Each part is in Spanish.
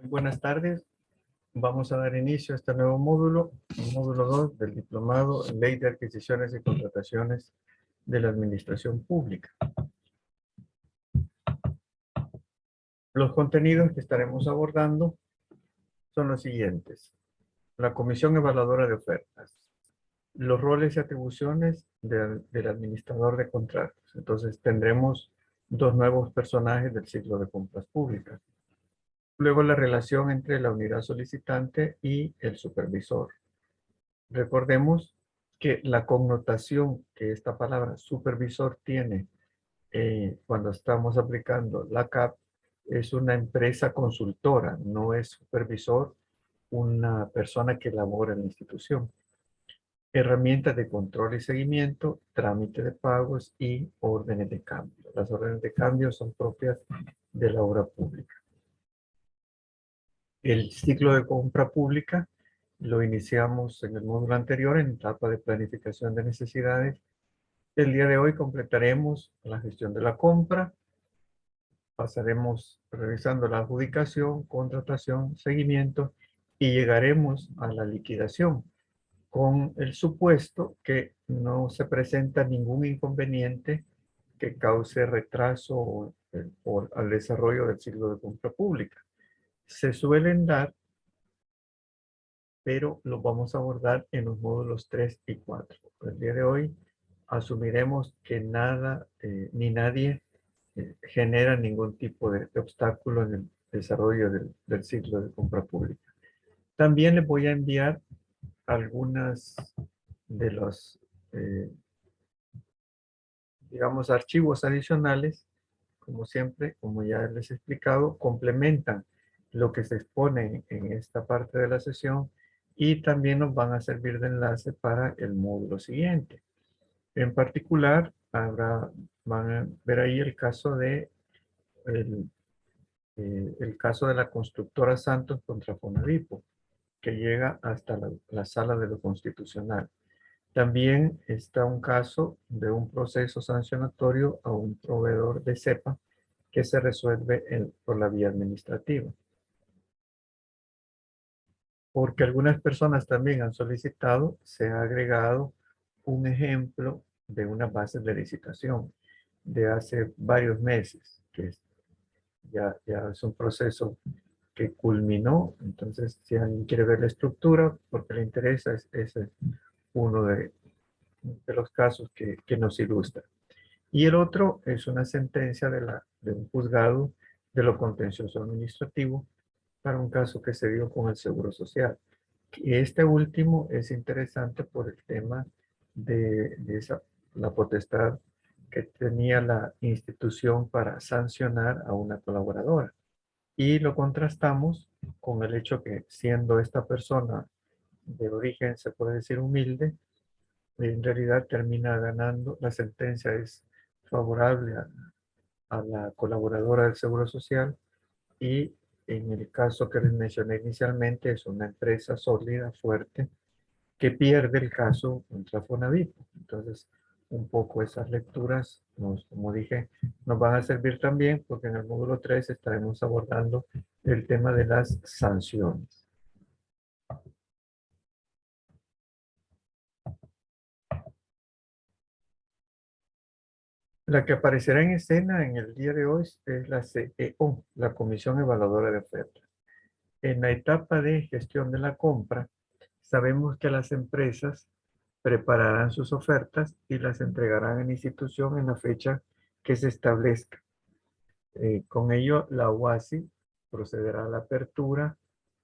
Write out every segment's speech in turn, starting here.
Muy buenas tardes. Vamos a dar inicio a este nuevo módulo, el módulo 2 del diplomado en Ley de Adquisiciones y Contrataciones de la Administración Pública. Los contenidos que estaremos abordando son los siguientes. La Comisión Evaluadora de Ofertas. Los roles y atribuciones del administrador de contratos. Entonces tendremos dos nuevos personajes del ciclo de compras públicas. Luego la relación entre la unidad solicitante y el supervisor. Recordemos que la connotación que esta palabra supervisor tiene cuando estamos aplicando la CAP es una empresa consultora, no es supervisor una persona que labora en la institución. Herramientas de control y seguimiento, trámite de pagos y órdenes de cambio. Las órdenes de cambio son propias de la obra pública. El ciclo de compra pública lo iniciamos en el módulo anterior en etapa de planificación de necesidades. El día de hoy completaremos la gestión de la compra. Pasaremos revisando la adjudicación, contratación, seguimiento y llegaremos a la liquidación con el supuesto que no se presenta ningún inconveniente que cause retraso al desarrollo del ciclo de compra pública. Se suelen dar, pero los vamos a abordar en los módulos 3 y 4. El día de hoy asumiremos que nada ni nadie genera ningún tipo de obstáculo en el desarrollo del ciclo de compra pública. También les voy a enviar algunas de los, digamos, archivos adicionales, como siempre, como ya les he explicado, complementan lo que se expone en esta parte de la sesión y también nos van a servir de enlace para el módulo siguiente. En particular, van a ver ahí el caso de el caso de la constructora Santos contra Fonadipo, que llega hasta la sala de lo constitucional. También está un caso de un proceso sancionatorio a un proveedor de CEPA que se resuelve por la vía administrativa. Porque algunas personas también han solicitado, se ha agregado un ejemplo de una base de licitación de hace varios meses, que ya es un proceso que culminó. Entonces, si alguien quiere ver la estructura, porque le interesa, ese es uno de los casos que nos ilustra. Y el otro es una sentencia de un juzgado de lo contencioso administrativo para un caso que se dio con el Seguro Social. Este último es interesante por el tema de la potestad que tenía la institución para sancionar a una colaboradora. Y lo contrastamos con el hecho que, siendo esta persona de origen, se puede decir, humilde, en realidad termina ganando. La sentencia es favorable a la colaboradora del Seguro Social, y en el caso que les mencioné inicialmente es una empresa sólida, fuerte, que pierde el caso contra Fonavipo. Entonces, un poco esas lecturas, como dije, nos van a servir también porque en el módulo 3 estaremos abordando el tema de las sanciones. La que aparecerá en escena en el día de hoy es la CEO, la Comisión Evaluadora de Ofertas. En la etapa de gestión de la compra, sabemos que las empresas prepararán sus ofertas y las entregarán en la institución en la fecha que se establezca. Con ello, la UASI procederá a la apertura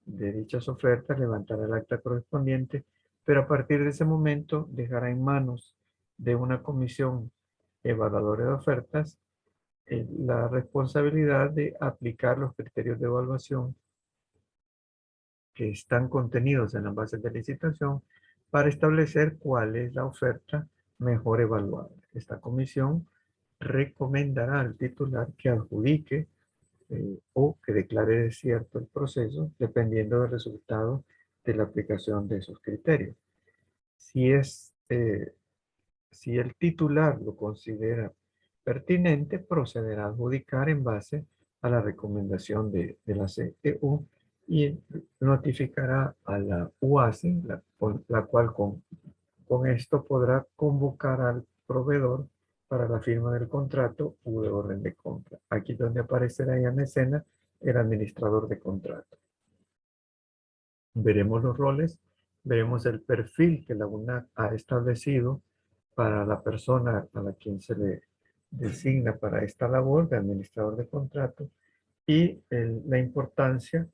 de dichas ofertas, levantará el acta correspondiente, pero a partir de ese momento dejará en manos de una comisión evaluadora de ofertas la responsabilidad de aplicar los criterios de evaluación que están contenidos en las bases de licitación para establecer cuál es la oferta mejor evaluada. Esta comisión recomendará al titular que adjudique o que declare desierto el proceso dependiendo del resultado de la aplicación de esos criterios. Si el titular lo considera pertinente, procederá a adjudicar en base a la recomendación de la CEU y notificará a la UASI, la cual con esto podrá convocar al proveedor para la firma del contrato u de orden de compra. Aquí donde aparecerá en escena el administrador de contrato. Veremos los roles, veremos el perfil que la UNAC ha establecido para la persona a la quien se le designa para esta labor de administrador de contrato y la importancia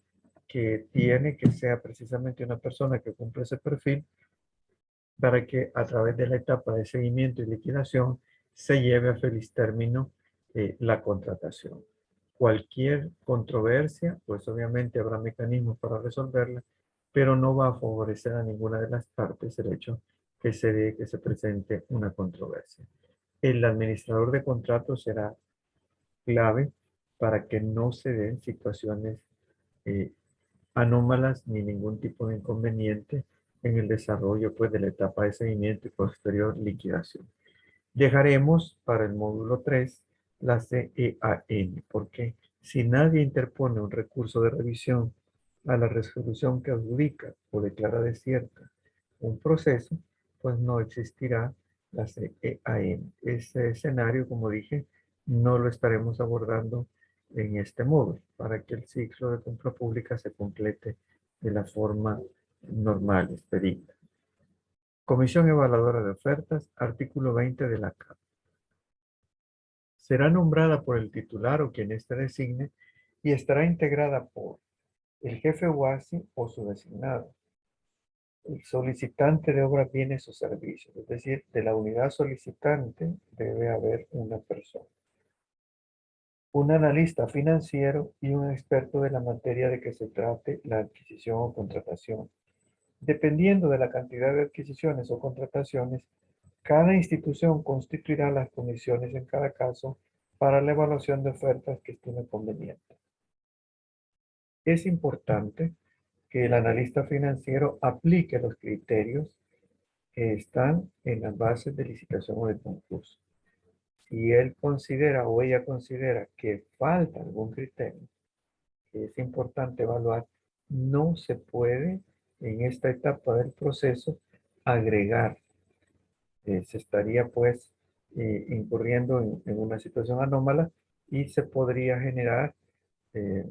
que tiene que sea precisamente una persona que cumple ese perfil para que a través de la etapa de seguimiento y liquidación se lleve a feliz término la contratación. Cualquier controversia, pues obviamente habrá mecanismos para resolverla, pero no va a favorecer a ninguna de las partes el hecho que se dé que se presente una controversia. El administrador de contratos será clave para que no se den situaciones eh, anómalas ni ningún tipo de inconveniente en el desarrollo pues, de la etapa de seguimiento y posterior liquidación. Dejaremos para el módulo 3 la CEAN, porque si nadie interpone un recurso de revisión a la resolución que adjudica o declara desierta un proceso, pues no existirá la CEAN. Ese escenario, como dije, no lo estaremos abordando en este módulo para que el ciclo de compra pública se complete de la forma normal, expedita. Comisión Evaluadora de Ofertas, artículo 20 de la CAP. Será nombrada por el titular o quien éste designe y estará integrada por el jefe UASI o su designado, el solicitante de obras, bienes o servicios, es decir, de la unidad solicitante debe haber una persona, un analista financiero y un experto de la materia de que se trate la adquisición o contratación. Dependiendo de la cantidad de adquisiciones o contrataciones, cada institución constituirá las comisiones en cada caso para la evaluación de ofertas que estime conveniente. Es importante que el analista financiero aplique los criterios que están en las bases de licitación o de concurso. Si él considera o ella considera que falta algún criterio que es importante evaluar, no se puede en esta etapa del proceso agregar. Se estaría pues incurriendo en una situación anómala y se podría generar eh,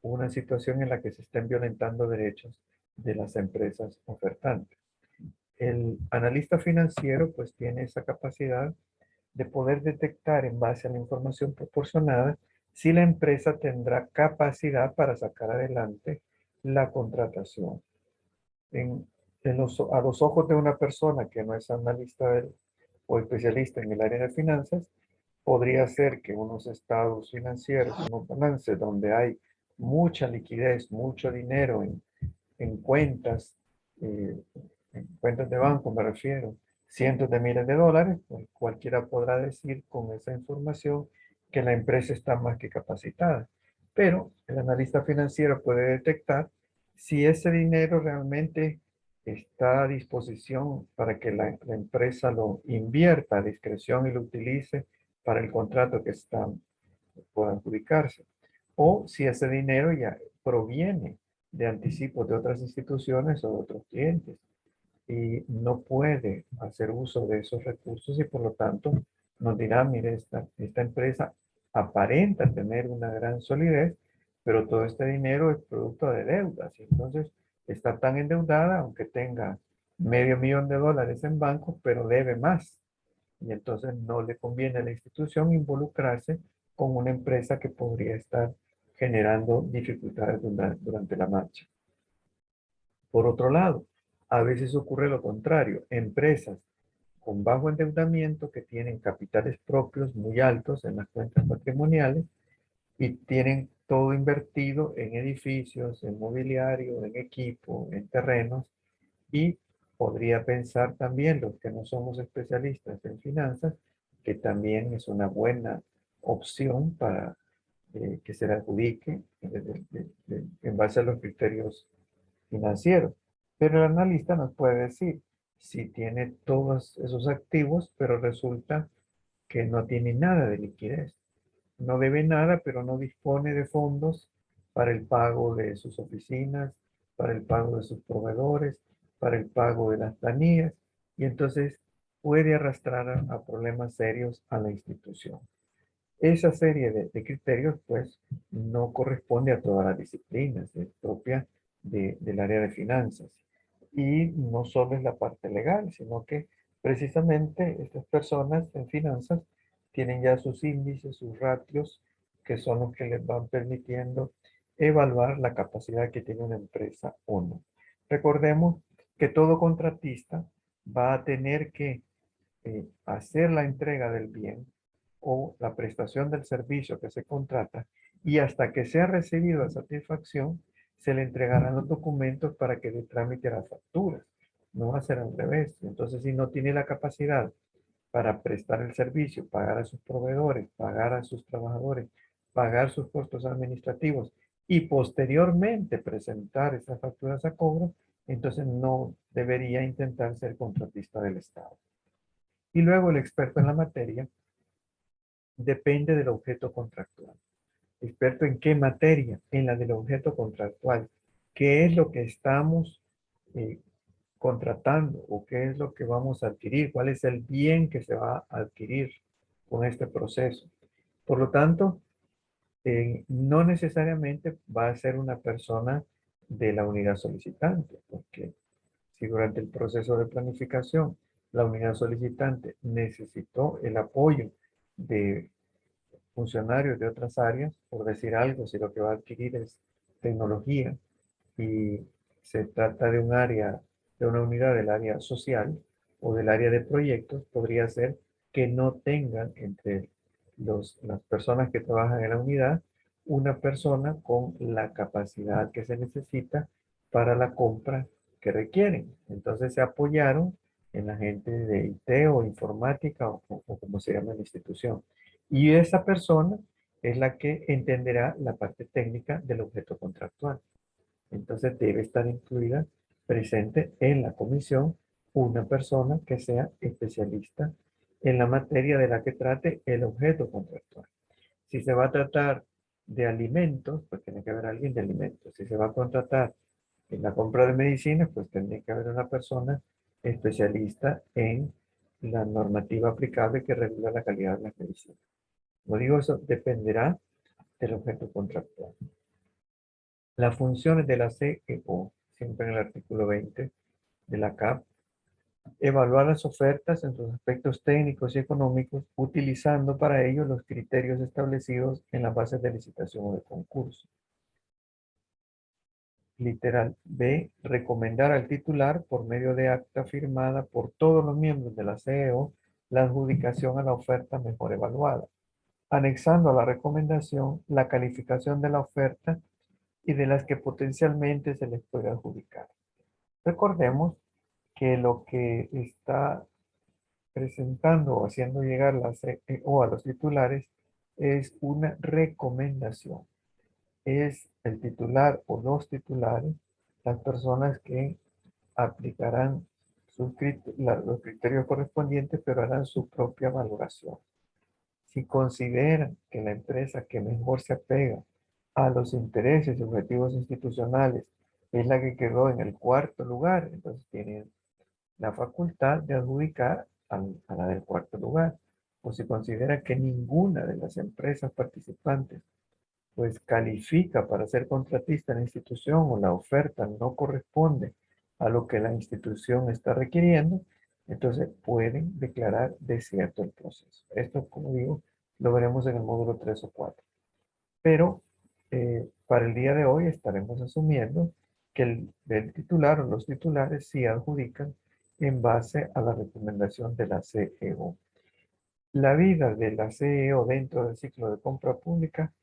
una situación en la que se estén violentando derechos de las empresas ofertantes. El analista financiero pues tiene esa capacidad de poder detectar en base a la información proporcionada si la empresa tendrá capacidad para sacar adelante la contratación. A los ojos de una persona que no es analista o especialista en el área de finanzas, podría ser que unos estados financieros, unos balances donde hay mucha liquidez, mucho dinero eh, en cuentas de banco me refiero, cientos de miles de dólares, pues cualquiera podrá decir con esa información que la empresa está más que capacitada. Pero el analista financiero puede detectar si ese dinero realmente está a disposición para que la empresa lo invierta a discreción y lo utilice para el contrato que pueda adjudicarse. O si ese dinero ya proviene de anticipos de otras instituciones o de otros clientes y no puede hacer uso de esos recursos y por lo tanto nos dirá, mire, esta empresa aparenta tener una gran solidez, pero todo este dinero es producto de deudas y entonces está tan endeudada, aunque tenga $500,000 en banco, pero debe más. Y entonces no le conviene a la institución involucrarse con una empresa que podría estar generando dificultades durante la marcha. Por otro lado, a veces ocurre lo contrario. Empresas con bajo endeudamiento que tienen capitales propios muy altos en las cuentas patrimoniales y tienen todo invertido en edificios, en mobiliario, en equipo, en terrenos y podría pensar también los que no somos especialistas en finanzas que también es una buena opción para que se le adjudique en base a los criterios financieros. Pero el analista nos puede decir si tiene todos esos activos, pero resulta que no tiene nada de liquidez. No debe nada, pero no dispone de fondos para el pago de sus oficinas, para el pago de sus proveedores, para el pago de las planillas, y entonces puede arrastrar a problemas serios a la institución. Esa serie de criterios, pues, no corresponde a todas las disciplinas, es propia del área de finanzas. Y no solo es la parte legal, sino que precisamente estas personas en finanzas tienen ya sus índices, sus ratios, que son los que les van permitiendo evaluar la capacidad que tiene una empresa o no. Recordemos que todo contratista va a tener que hacer la entrega del bien o la prestación del servicio que se contrata, y hasta que sea recibido a satisfacción, se le entregarán los documentos para que dé trámite a las facturas. No va a ser al revés. Entonces, si no tiene la capacidad para prestar el servicio, pagar a sus proveedores, pagar a sus trabajadores, pagar sus costos administrativos y posteriormente presentar esas facturas a cobro, entonces no debería intentar ser contratista del Estado. Y luego el experto en la materia depende del objeto contractual. ¿Experto en qué materia? En la del objeto contractual. ¿Qué es lo que estamos eh, contratando o qué es lo que vamos a adquirir? ¿Cuál es el bien que se va a adquirir con este proceso? Por lo tanto, no necesariamente va a ser una persona de la unidad solicitante, porque si durante el proceso de planificación la unidad solicitante necesitó el apoyo de funcionarios de otras áreas, por decir algo, si lo que va a adquirir es tecnología y se trata de un área, de una unidad del área social o del área de proyectos, podría ser que no tengan entre las personas que trabajan en la unidad una persona con la capacidad que se necesita para la compra que requieren. Entonces se apoyaron en la gente de IT o informática o como se llama en la institución. Y esa persona es la que entenderá la parte técnica del objeto contractual. Entonces debe estar incluida, presente en la comisión, una persona que sea especialista en la materia de la que trate el objeto contractual. Si se va a tratar de alimentos, pues tiene que haber alguien de alimentos. Si se va a contratar en la compra de medicinas, pues tiene que haber una persona especialista en la normativa aplicable que regula la calidad de las medicinas. Como digo, eso dependerá del objeto contractual. Las funciones de la CEO, siempre en el artículo 20 de la CAP, evaluar las ofertas en sus aspectos técnicos y económicos, utilizando para ello los criterios establecidos en las bases de licitación o de concurso. Literal B, recomendar al titular, por medio de acta firmada por todos los miembros de la CEO, la adjudicación a la oferta mejor evaluada, anexando a la recomendación la calificación de la oferta y de las que potencialmente se les puede adjudicar. Recordemos que lo que está presentando o haciendo llegar la CEO a los titulares es una recomendación. Es el titular o los titulares las personas que aplicarán los criterios correspondientes, pero harán su propia valoración. Si consideran que la empresa que mejor se apega a los intereses y objetivos institucionales es la que quedó en el cuarto lugar, entonces tienen la facultad de adjudicar a la del cuarto lugar. O si considera que ninguna de las empresas participantes pues califica para ser contratista en la institución o la oferta no corresponde a lo que la institución está requiriendo, entonces pueden declarar desierto el proceso. Esto, como digo, lo veremos en el módulo 3 o 4. Pero para el día de hoy estaremos asumiendo que el titular o los titulares sí adjudican en base a la recomendación de la CEO. La vida de la CEO dentro del ciclo de compra pública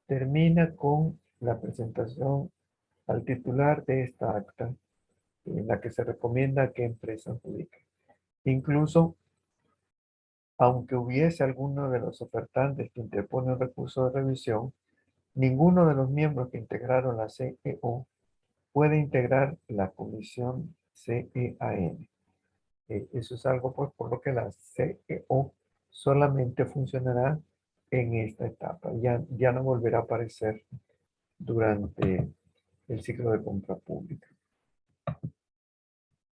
termina con la presentación al titular de esta acta, en la que se recomienda qué empresa adjudica. Incluso, aunque hubiese alguno de los ofertantes que interpone un recurso de revisión, ninguno de los miembros que integraron la CEO puede integrar la comisión CEAN. Eso es algo pues, por lo que la CEO solamente funcionará en esta etapa. Ya no volverá a aparecer durante el ciclo de compra pública.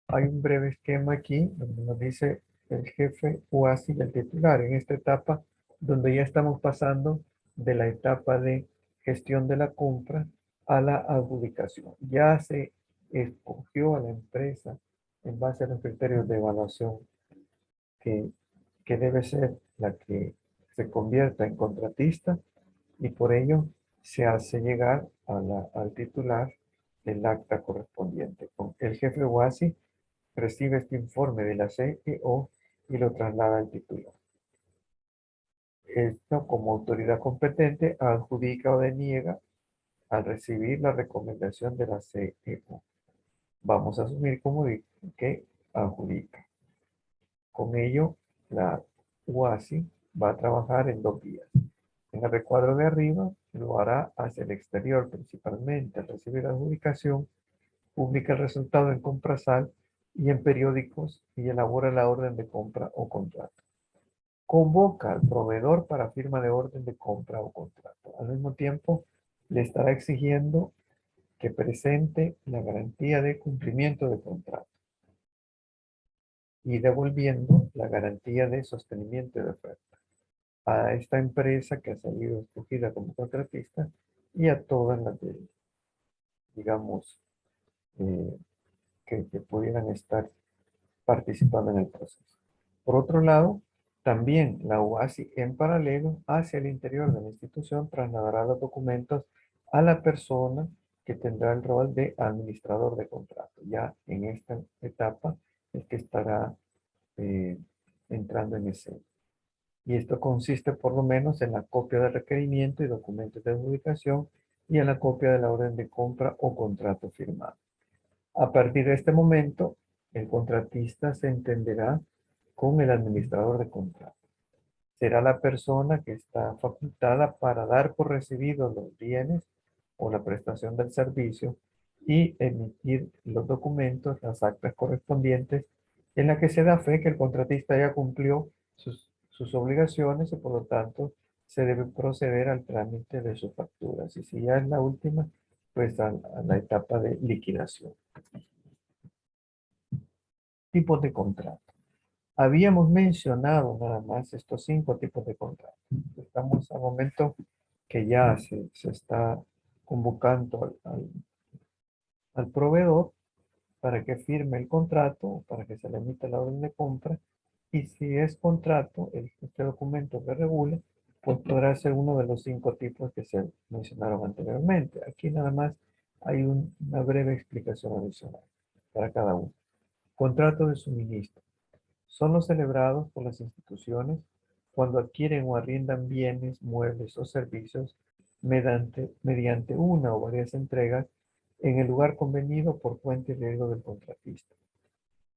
Hay un breve esquema aquí donde nos dice el jefe UASI y el titular en esta etapa donde ya estamos pasando de la etapa de gestión de la compra a la adjudicación. Ya se escogió a la empresa en base a los criterios de evaluación que, que debe ser la que se convierta en contratista y por ello se hace llegar al titular el acta correspondiente. El jefe UASI recibe este informe de la CEO y lo traslada al titular. Esto, como autoridad competente, adjudica o deniega al recibir la recomendación de la CEO. Vamos a asumir como que adjudica. Con ello, la UASI va a trabajar en 2 vías. En el recuadro de arriba lo hará hacia el exterior principalmente. Al recibir la adjudicación, publica el resultado en Comprasal y en periódicos y elabora la orden de compra o contrato. Convoca al proveedor para firma de orden de compra o contrato. Al mismo tiempo, le estará exigiendo que presente la garantía de cumplimiento de contrato y devolviendo la garantía de sostenimiento de oferta a esta empresa que ha salido escogida como contratista y a todas las de, digamos, eh, que pudieran estar participando en el proceso. Por otro lado, también la UASI en paralelo hacia el interior de la institución trasladará los documentos a la persona que tendrá el rol de administrador de contrato. Ya en esta etapa es que estará eh, entrando en escena. Y esto consiste por lo menos en la copia del requerimiento y documentos de adjudicación y en la copia de la orden de compra o contrato firmado. A partir de este momento, el contratista se entenderá con el administrador de contrato. Será la persona que está facultada para dar por recibidos los bienes o la prestación del servicio y emitir los documentos, las actas correspondientes, en la que se da fe que el contratista ya cumplió sus obligaciones y por lo tanto se debe proceder al trámite de sus facturas. Y si ya es la última, pues a la etapa de liquidación. Tipos de contrato. Habíamos mencionado nada más estos 5 tipos de contrato. Estamos al momento que ya se está convocando al proveedor para que firme el contrato, para que se le emita la orden de compra. Y si es contrato, este documento que regule, pues podrá ser uno de los 5 tipos que se mencionaron anteriormente. Aquí nada más hay una breve explicación adicional para cada uno. Contrato de suministro. Son los celebrados por las instituciones cuando adquieren o arriendan bienes, muebles o servicios mediante una o varias entregas en el lugar convenido por cuenta y riesgo del contratista.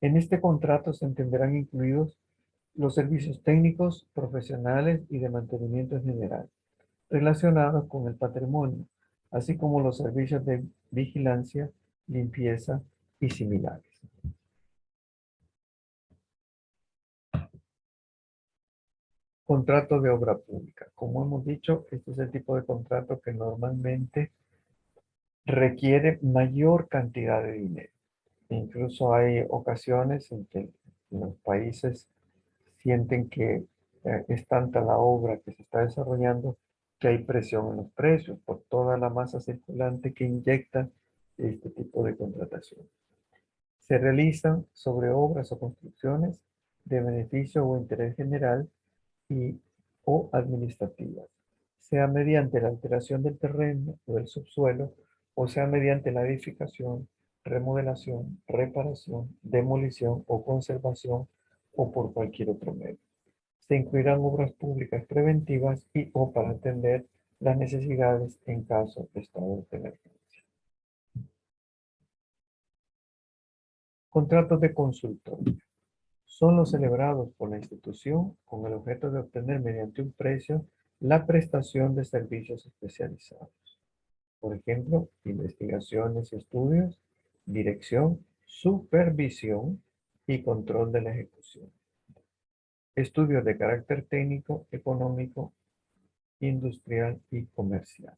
En este contrato se entenderán incluidos los servicios técnicos, profesionales y de mantenimiento en general, relacionados con el patrimonio, así como los servicios de vigilancia, limpieza y similares. Contrato de obra pública. Como hemos dicho, este es el tipo de contrato que normalmente requiere mayor cantidad de dinero. Incluso hay ocasiones en que los países sienten que es tanta la obra que se está desarrollando que hay presión en los precios por toda la masa circulante que inyecta este tipo de contratación. Se realizan sobre obras o construcciones de beneficio o interés general y, o administrativas, sea mediante la alteración del terreno o del subsuelo, o sea mediante la edificación, remodelación, reparación, demolición o conservación, o por cualquier otro medio. Se incluirán obras públicas preventivas y o para atender las necesidades en caso de estado de emergencia. Contratos de consultoría. Son los celebrados por la institución con el objeto de obtener mediante un precio la prestación de servicios especializados. Por ejemplo, investigaciones y estudios, dirección, supervisión y control de la ejecución. Estudios de carácter técnico, económico, industrial y comercial.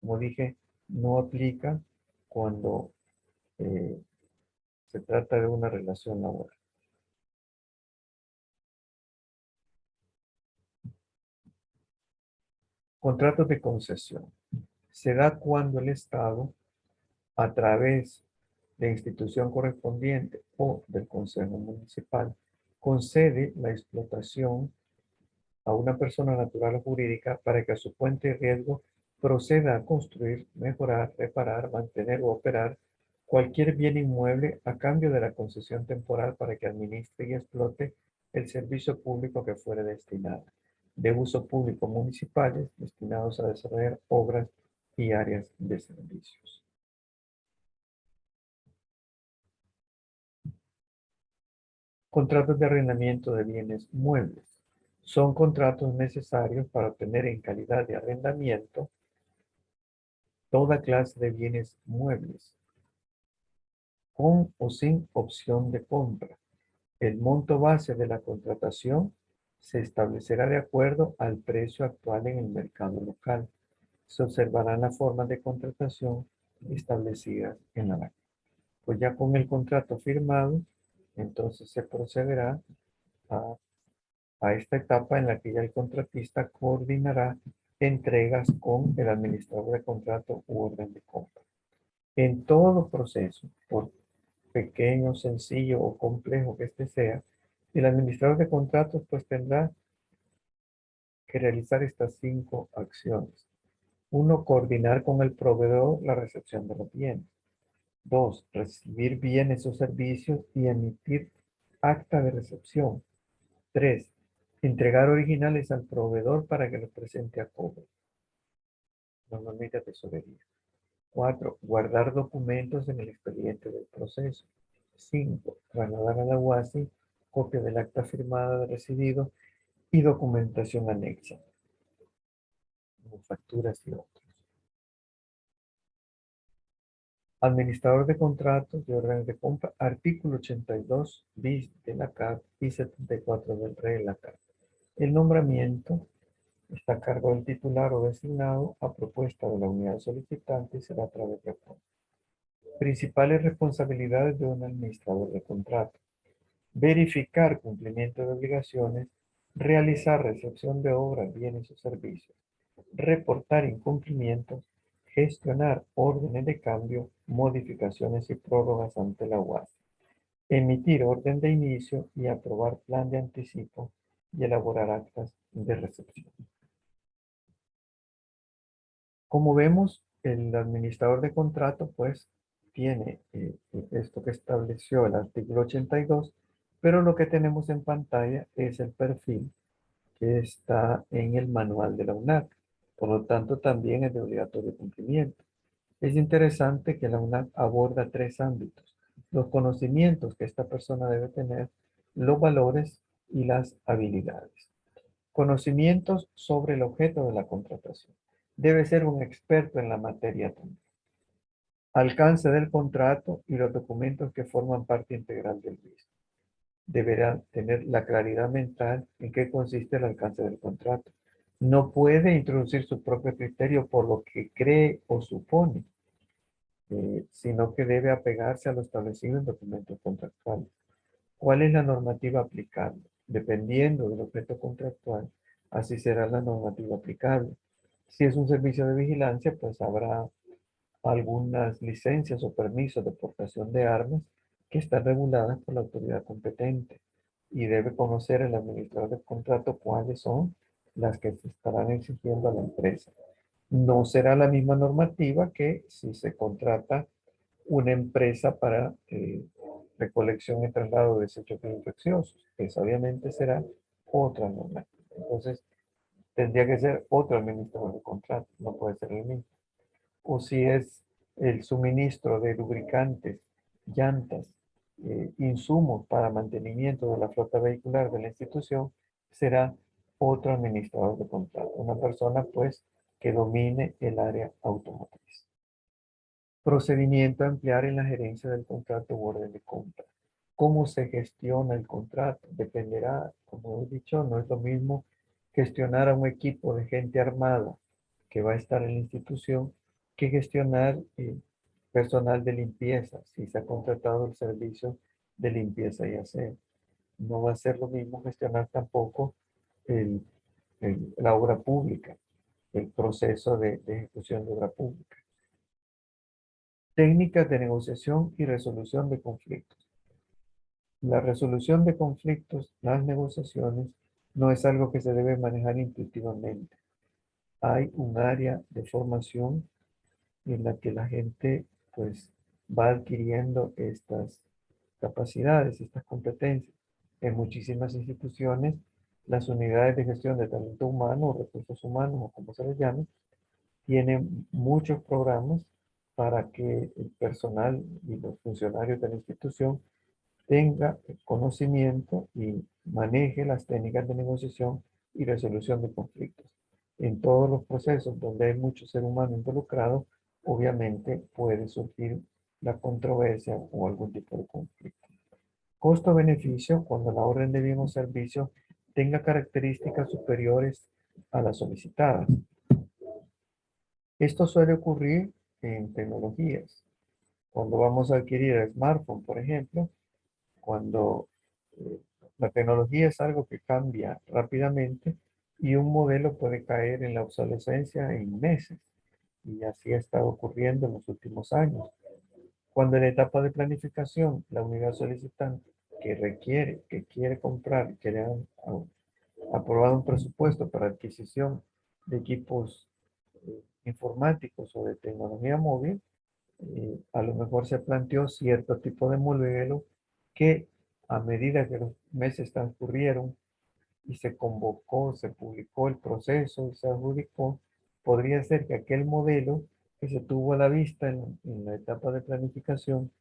Como dije, no aplica cuando eh, se trata de una relación laboral. Contratos de concesión. Se da cuando el Estado, a través de la institución correspondiente o del Consejo Municipal, concede la explotación a una persona natural o jurídica para que a su cuenta y riesgo proceda a construir, mejorar, reparar, mantener o operar cualquier bien inmueble a cambio de la concesión temporal para que administre y explote el servicio público que fuere destinado, de uso público municipales destinados a desarrollar obras y áreas de servicios. Contratos de arrendamiento de bienes muebles. Son contratos necesarios para obtener en calidad de arrendamiento toda clase de bienes muebles, con o sin opción de compra. El monto base de la contratación se establecerá de acuerdo al precio actual en el mercado local. Se observarán las formas de contratación establecidas en la ley. Pues ya con el contrato firmado, entonces se procederá a, a esta etapa en la que ya el contratista coordinará entregas con el administrador de contrato u orden de compra. En todo proceso, por pequeño, sencillo o complejo que este sea, el administrador de contratos pues tendrá que realizar estas 5 acciones. 1. Coordinar con el proveedor la recepción de los bienes. 2. Recibir bienes o servicios y emitir acta de recepción. 3. Entregar originales al proveedor para que los presente a cobro, normalmente a tesorería. 4. Guardar documentos en el expediente del proceso. 5. Trasladar a la UASI copia del acta firmada de recibido y documentación anexa, como facturas y otros. Administrador de contratos de órdenes de compra, artículo 82 bis de la CAP y 74 del RE de la CAP. El nombramiento está a cargo del titular o designado a propuesta de la unidad solicitante y será a través de acuerdo. Principales responsabilidades de un administrador de contrato: verificar cumplimiento de obligaciones, realizar recepción de obras, bienes o servicios, reportar incumplimientos, gestionar órdenes de cambio, modificaciones y prórrogas ante la UAS, emitir orden de inicio y aprobar plan de anticipo y elaborar actas de recepción. Como vemos, el administrador de contrato pues tiene esto que estableció el artículo 82, pero lo que tenemos en pantalla es el perfil que está en el manual de la UNAC. Por lo tanto, también es de obligatorio cumplimiento. Es interesante que la UNAC aborda 3 ámbitos: los conocimientos que esta persona debe tener, los valores y las habilidades. Conocimientos sobre el objeto de la contratación. Debe ser un experto en la materia también. Alcance del contrato y los documentos que forman parte integral del mismo. Deberá tener la claridad mental en qué consiste el alcance del contrato. No puede introducir su propio criterio por lo que cree o supone, sino que debe apegarse a lo establecido en documentos contractuales. ¿Cuál es la normativa aplicable? Dependiendo del objeto contractual, así será la normativa aplicable. Si es un servicio de vigilancia, pues habrá algunas licencias o permisos de portación de armas que están reguladas por la autoridad competente y debe conocer el administrador del contrato cuáles son las que se estarán exigiendo a la empresa. No será la misma normativa que si se contrata una empresa para recolección y traslado de desechos infecciosos. Esa obviamente será otra normativa. Entonces, tendría que ser otro administrador de contrato, no puede ser el mismo. O si es el suministro de lubricantes, llantas, insumos para mantenimiento de la flota vehicular de la institución, será otro administrador de contrato. Una persona, pues, que domine el área automotriz. Procedimiento a emplear en la gerencia del contrato u orden de compra. ¿Cómo se gestiona el contrato? Dependerá, como he dicho, no es lo mismo gestionar a un equipo de gente armada que va a estar en la institución que gestionar personal de limpieza, si se ha contratado el servicio de limpieza y aseo. No va a ser lo mismo gestionar tampoco el- la obra pública, el proceso de ejecución de obra pública. Técnicas de negociación y resolución de conflictos. La resolución de conflictos, las negociaciones, no es algo que se debe manejar intuitivamente. Hay un área de formación en la que la gente pues va adquiriendo estas capacidades, estas competencias. En muchísimas instituciones, las unidades de gestión de talento humano o recursos humanos o como se les llame, tienen muchos programas para que el personal y los funcionarios de la institución tenga conocimiento y maneje las técnicas de negociación y resolución de conflictos. En todos los procesos donde hay mucho ser humano involucrado, obviamente puede surgir la controversia o algún tipo de conflicto. Costo-beneficio cuando la orden de bien o servicio tenga características superiores a las solicitadas. Esto suele ocurrir en tecnologías. Cuando vamos a adquirir el smartphone, por ejemplo, cuando eh, la tecnología es algo que cambia rápidamente y un modelo puede caer en la obsolescencia en meses. Y así ha estado ocurriendo en los últimos años. Cuando en la etapa de planificación la unidad solicitante que quiere comprar, quiere aprobado un presupuesto para adquisición de equipos informáticos o de tecnología móvil, a lo mejor se planteó cierto tipo de modelo que a medida que los meses transcurrieron y se convocó, se publicó el proceso y se adjudicó, podría ser que aquel modelo que se tuvo a la vista en la etapa de planificación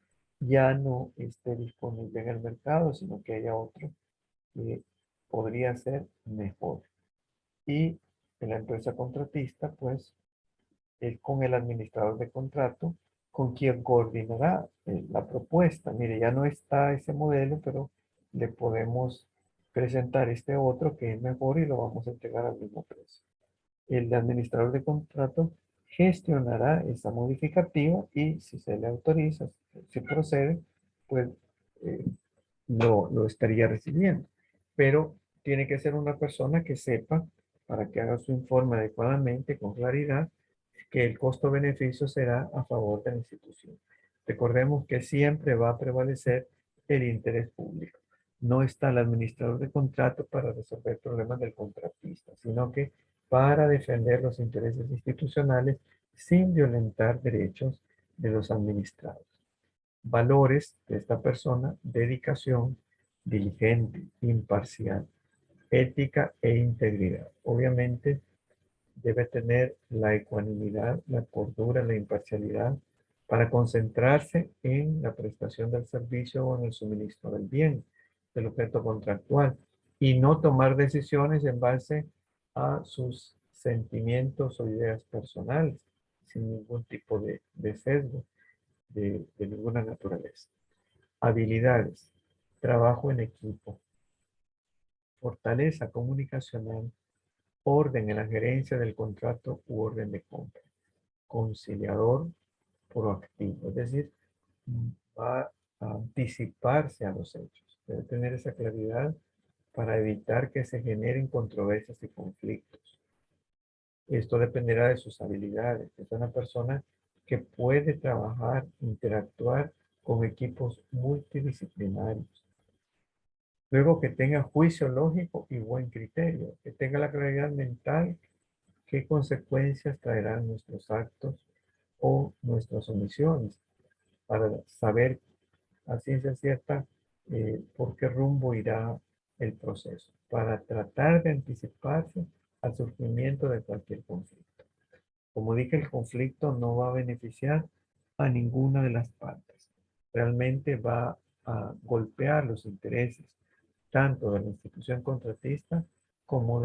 ya no esté disponible en el mercado, sino que haya otro que podría ser mejor. Y en la empresa contratista, pues con el administrador de contrato, con quien coordinará la propuesta. Mire, ya no está ese modelo, pero le podemos presentar este otro que es mejor y lo vamos a entregar al mismo precio. El administrador de contrato gestionará esa modificativa y si se le autoriza, si procede, pues eh, lo estaría recibiendo. Pero tiene que ser una persona que sepa, para que haga su informe adecuadamente, con claridad, que el costo-beneficio será a favor de la institución. Recordemos que siempre va a prevalecer el interés público. No está el administrador de contrato para resolver problemas del contratista, sino que para defender los intereses institucionales sin violentar derechos de los administrados. Valores de esta persona: dedicación, diligente, imparcial, ética e integridad. Obviamente debe tener la ecuanimidad, la cordura, la imparcialidad para concentrarse en la prestación del servicio o en el suministro del bien, del objeto contractual, y no tomar decisiones en base a sus sentimientos o ideas personales, sin ningún tipo de sesgo de ninguna naturaleza. Habilidades: trabajo en equipo, fortaleza comunicacional, orden en la gerencia del contrato u orden de compra, conciliador proactivo, es decir, va a anticiparse a los hechos, debe tener esa claridad para evitar que se generen controversias y conflictos. Esto dependerá de sus habilidades. Es una persona que puede trabajar, interactuar con equipos multidisciplinarios. Luego, que tenga juicio lógico y buen criterio, que tenga la claridad mental, qué consecuencias traerán nuestros actos o nuestras omisiones, para saber a ciencia cierta por qué rumbo irá el proceso, para tratar de anticiparse al surgimiento de cualquier conflicto. Como dije, el conflicto no va a beneficiar a ninguna de las partes. Realmente va a golpear los intereses tanto de la institución contratista como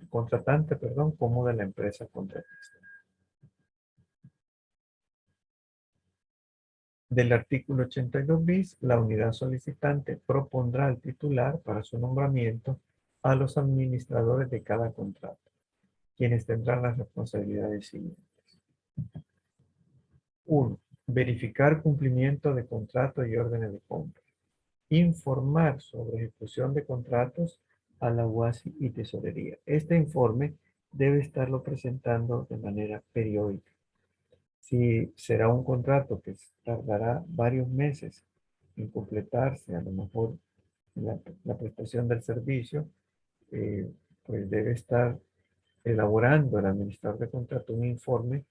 contratante, perdón, como de la empresa contratista. Del artículo 82 bis, la unidad solicitante propondrá al titular para su nombramiento a los administradores de cada contrato, quienes tendrán las responsabilidades siguientes. Uno, verificar cumplimiento de contratos y órdenes de compra. Informar sobre ejecución de contratos a la UASI y tesorería. Este informe debe estarlo presentando de manera periódica. Si será un contrato que tardará varios meses en completarse, a lo mejor la prestación del servicio, eh, pues debe estar elaborando el administrador de contrato un informe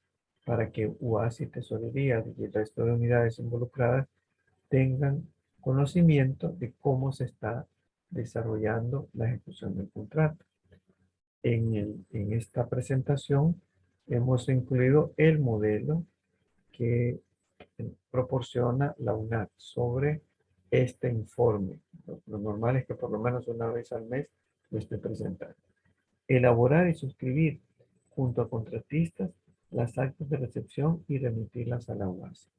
para que UASI, tesorería y el resto de unidades involucradas tengan conocimiento de cómo se está desarrollando la ejecución del contrato. En esta presentación hemos incluido el modelo que proporciona la UNAT sobre este informe. Lo normal es que por lo menos una vez al mes lo esté presentando. Elaborar y suscribir junto a contratistas las actas de recepción y remitirlas a la UASI.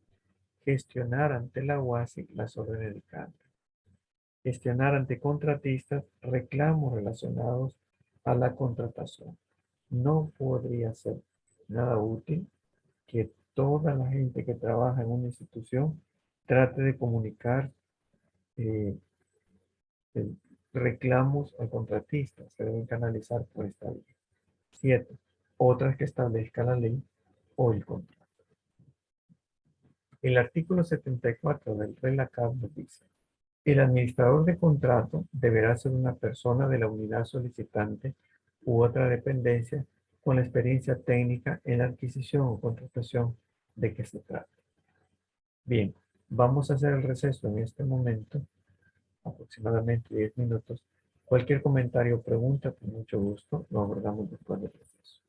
Gestionar ante la UASI las órdenes de cambio. Gestionar ante contratistas reclamos relacionados a la contratación. No podría ser nada útil que toda la gente que trabaja en una institución trate de comunicar eh, eh, reclamos a contratistas. Se deben canalizar por esta vía. 7. Otras que establezca la ley o el contrato. El artículo 74 del RELACAP nos dice: el administrador de contrato deberá ser una persona de la unidad solicitante u otra dependencia con la experiencia técnica en la adquisición o contratación de que se trata. Bien, vamos a hacer el receso en este momento, aproximadamente 10 minutos. Cualquier comentario o pregunta, con mucho gusto, lo abordamos después del receso.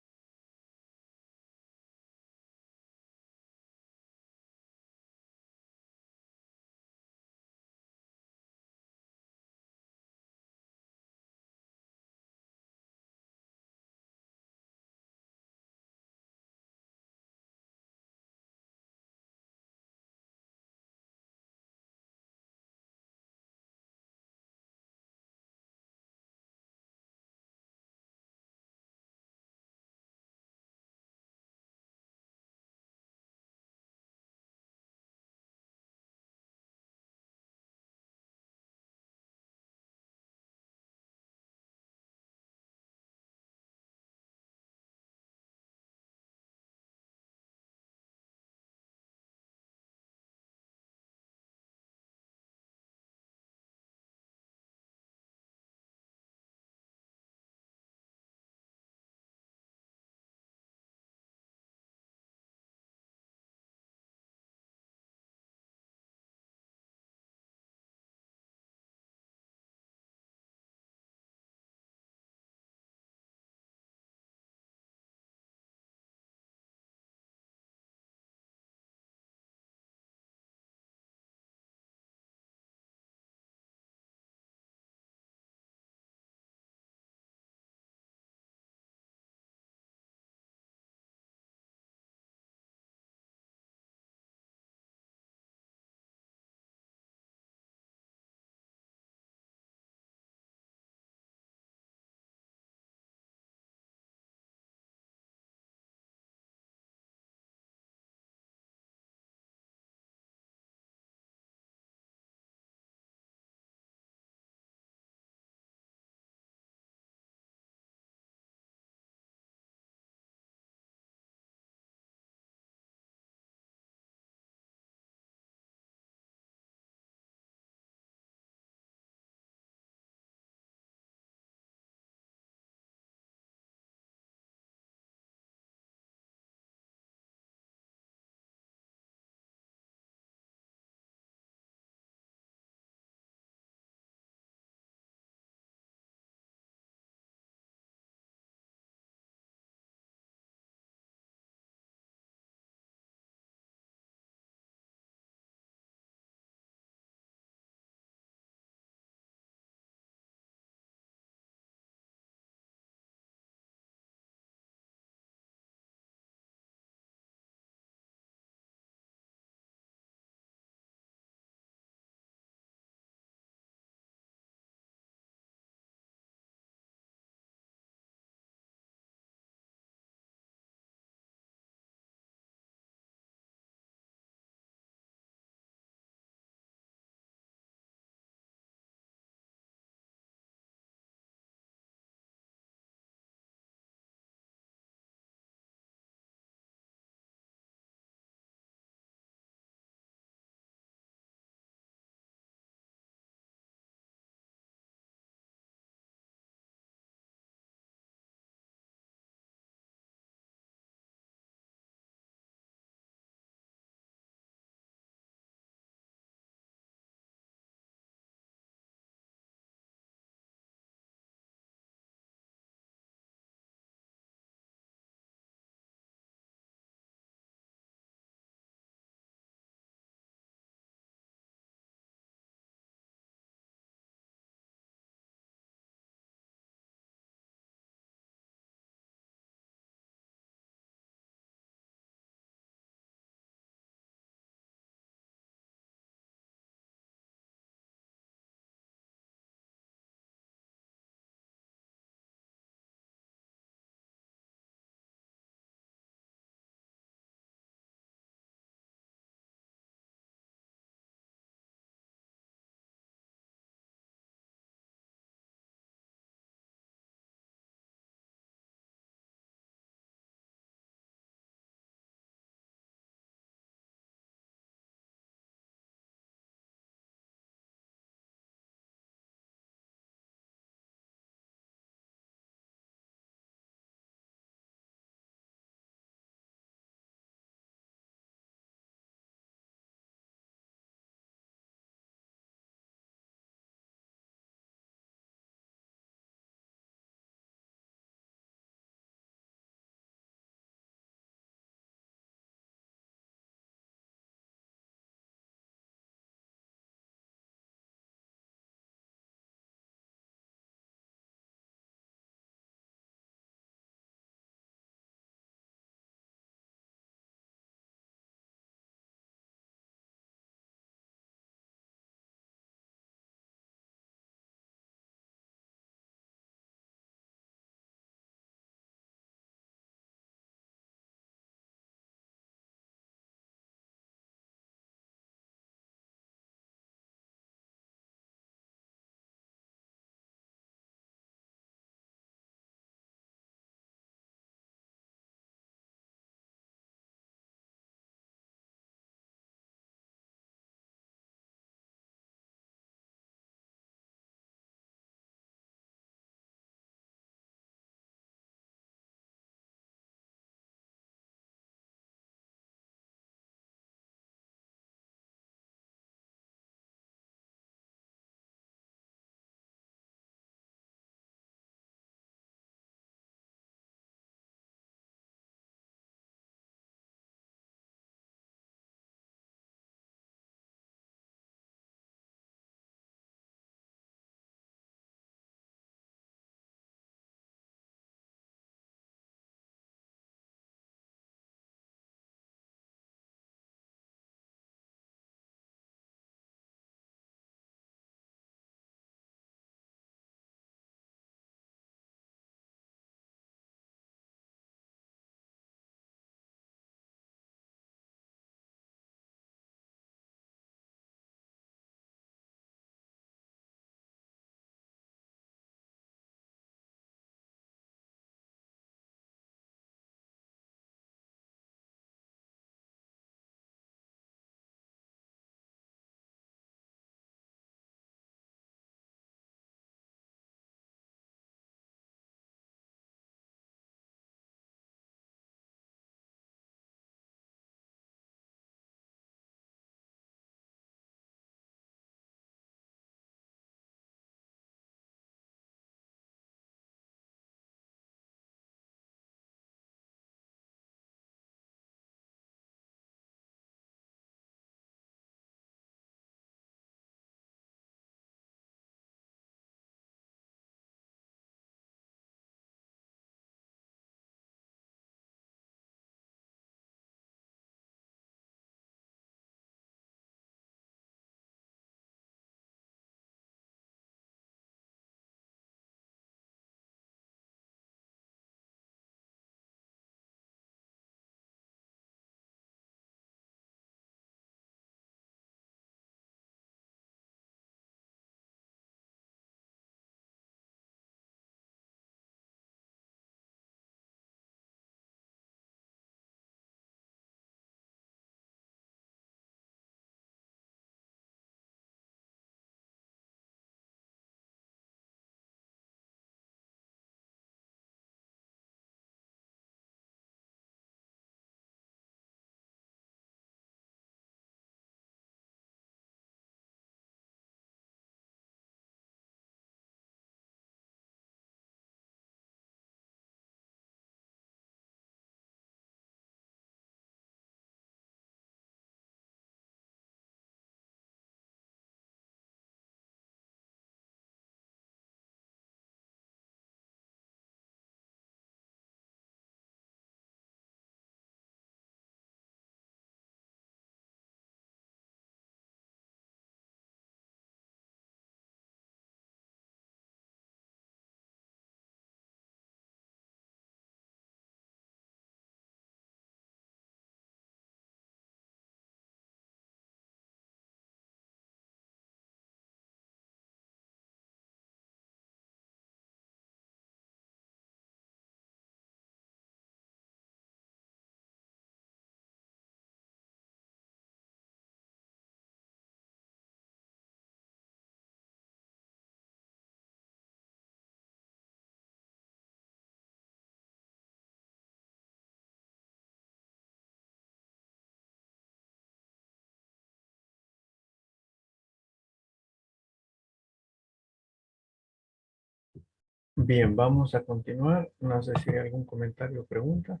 Bien, vamos a continuar. No sé si hay algún comentario o pregunta.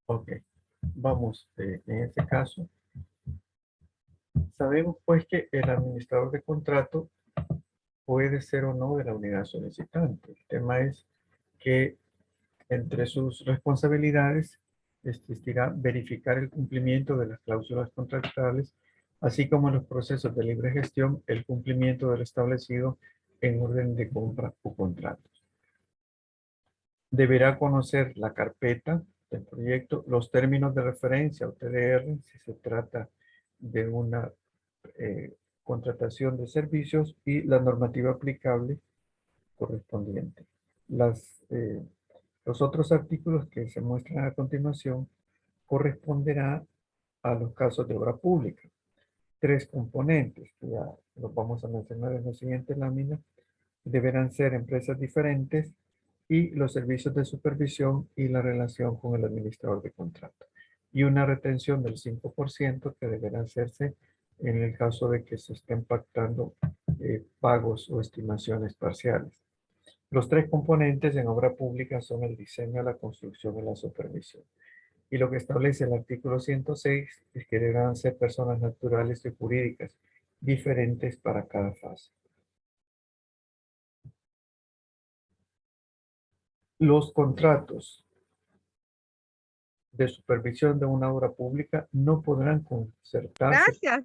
Ok, vamos. En este caso, sabemos pues que el administrador de contrato puede ser o no de la unidad solicitante. El tema es que entre sus responsabilidades existirá verificar el cumplimiento de las cláusulas contractuales, así como en los procesos de libre gestión, el cumplimiento de lo establecido en orden de compra o contrato. Deberá conocer la carpeta del proyecto, los términos de referencia o TDR, si se trata de una contratación de servicios, y la normativa aplicable correspondiente. Los otros artículos que se muestran a continuación corresponderá a los casos de obra pública. Tres componentes, que ya los vamos a mencionar en la siguiente lámina, deberán ser empresas diferentes y los servicios de supervisión y la relación con el administrador de contrato. Y una retención del 5% que deberá hacerse en el caso de que se estén pactando pagos o estimaciones parciales. Los tres componentes en obra pública son el diseño, la construcción y la supervisión. Y lo que establece el artículo 106 es que deberán ser personas naturales y jurídicas diferentes para cada fase. Los contratos de supervisión de una obra pública no podrán concertarse Gracias.